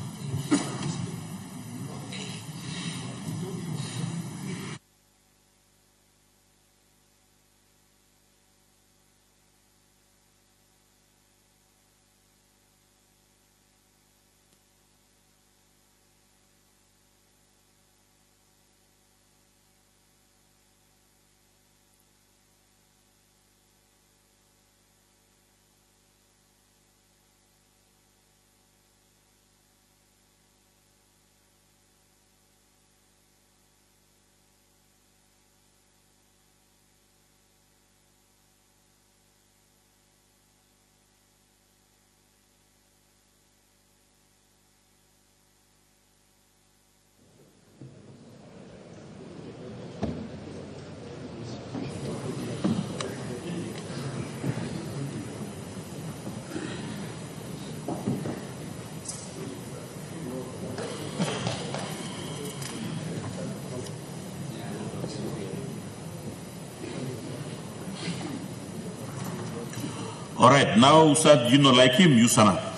All right, now Ustad, you know, like him, you sana.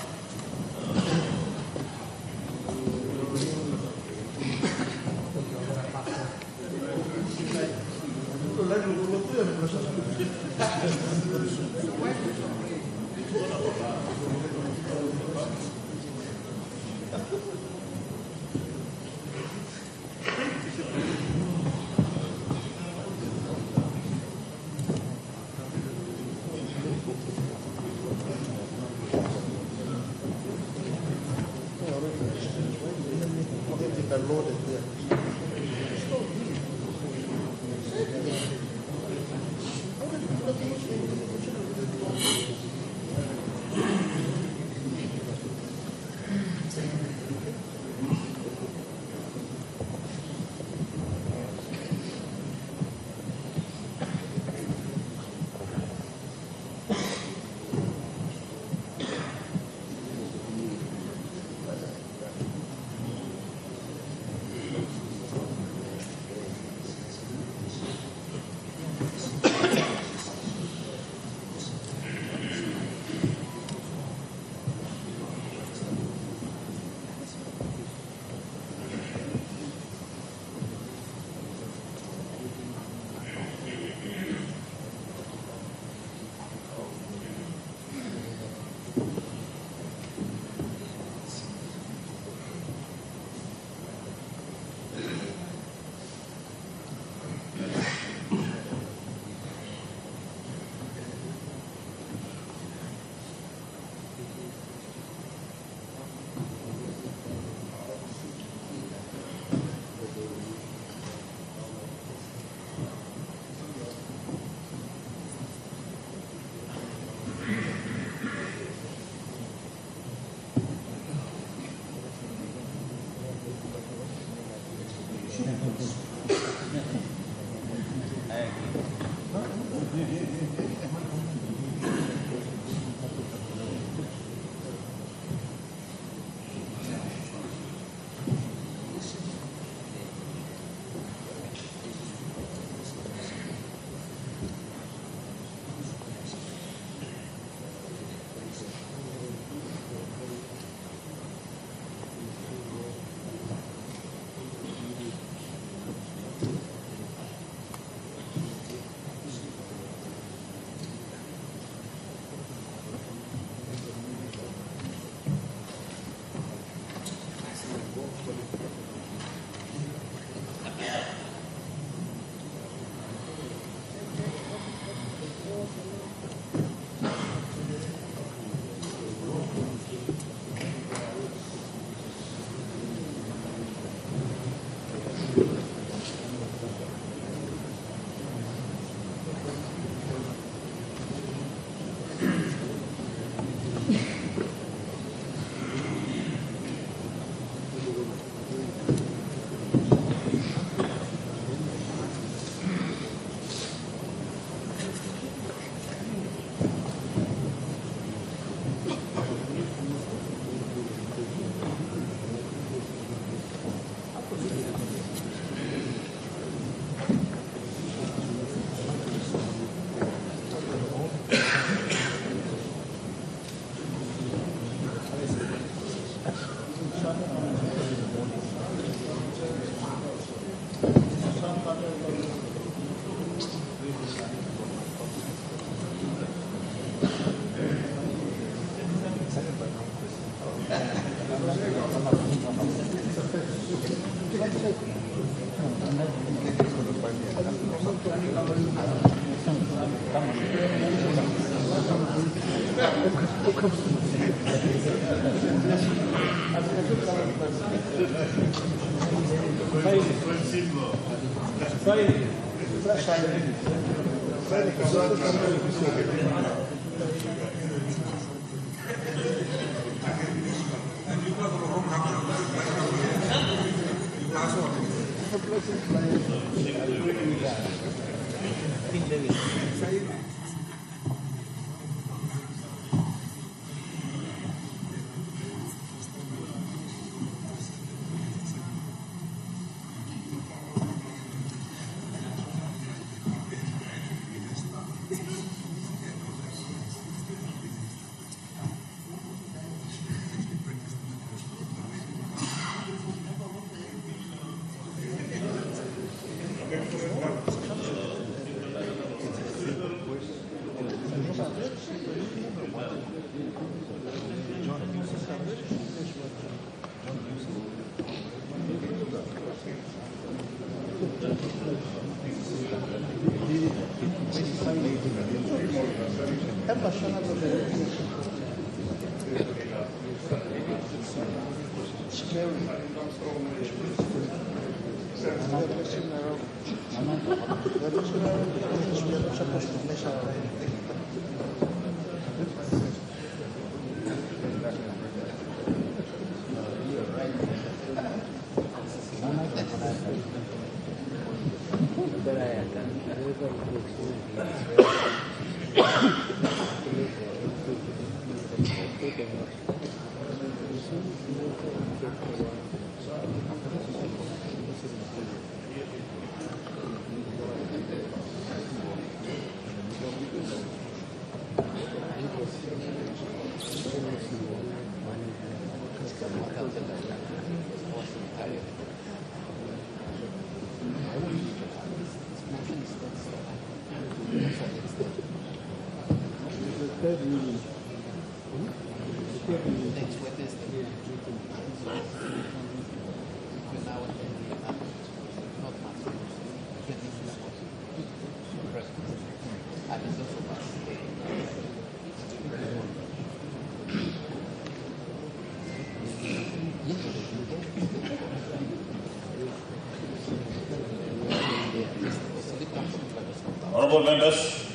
Honourable members,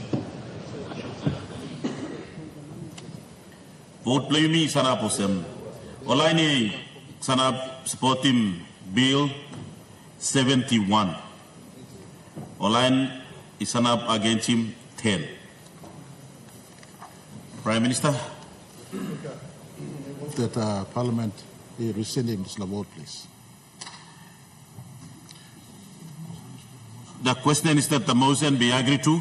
vote play sana posem. Olaini sana supporting Bill 71. Olain sana against him 10. Prime Minister. That Parliament is rescinding this vote, please. The question is that the motion be agreed to.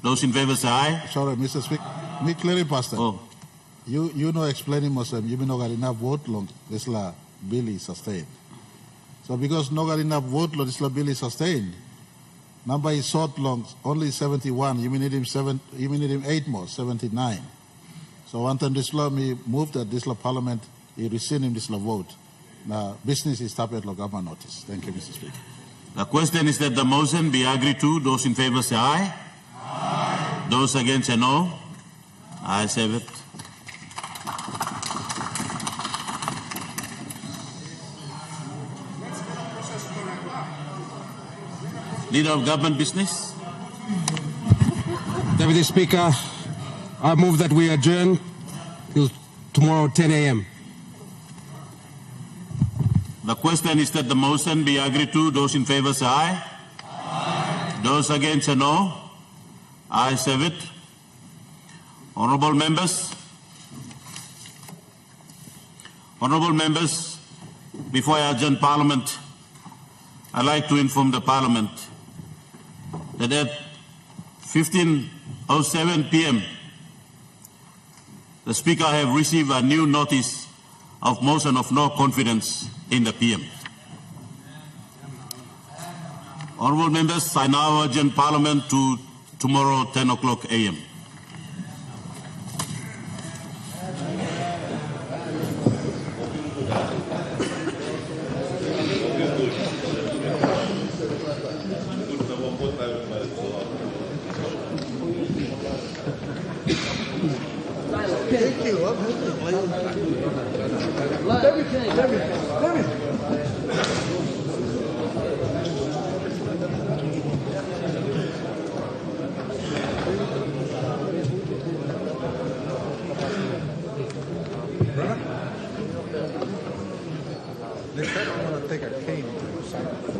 Those in favor say aye. Sorry, Mr. Speaker. Me clearly, Pastor. Oh. You know explaining Muslim, you mean not got enough vote long, this la bill is sustained. So because not got enough vote long, this la bill is sustained. Number is short long, only 71. You need him 8 more, 79. So one time this law me move that this la Parliament is rescinding this la vote. Now business is tapped lo government notice. Thank you, Mr. Speaker. The question is that the motion be agreed to. Those in favor say aye. Aye. Those against say no. Ayes have it. Leader of Government Business. Deputy Speaker, I move that we adjourn till tomorrow 10 a.m. The question is that the motion be agreed to. Those in favor say aye. Aye. Those against say no. Ayes have it. Honourable members. Honourable members, before I adjourn Parliament, I'd like to inform the Parliament that at 15:07 p.m. the Speaker have received a new notice of motion of no confidence in the PM. Honourable members, I now adjourn Parliament to tomorrow 10 o'clock a.m. Silence. Next time I'm going to take a cane to the side.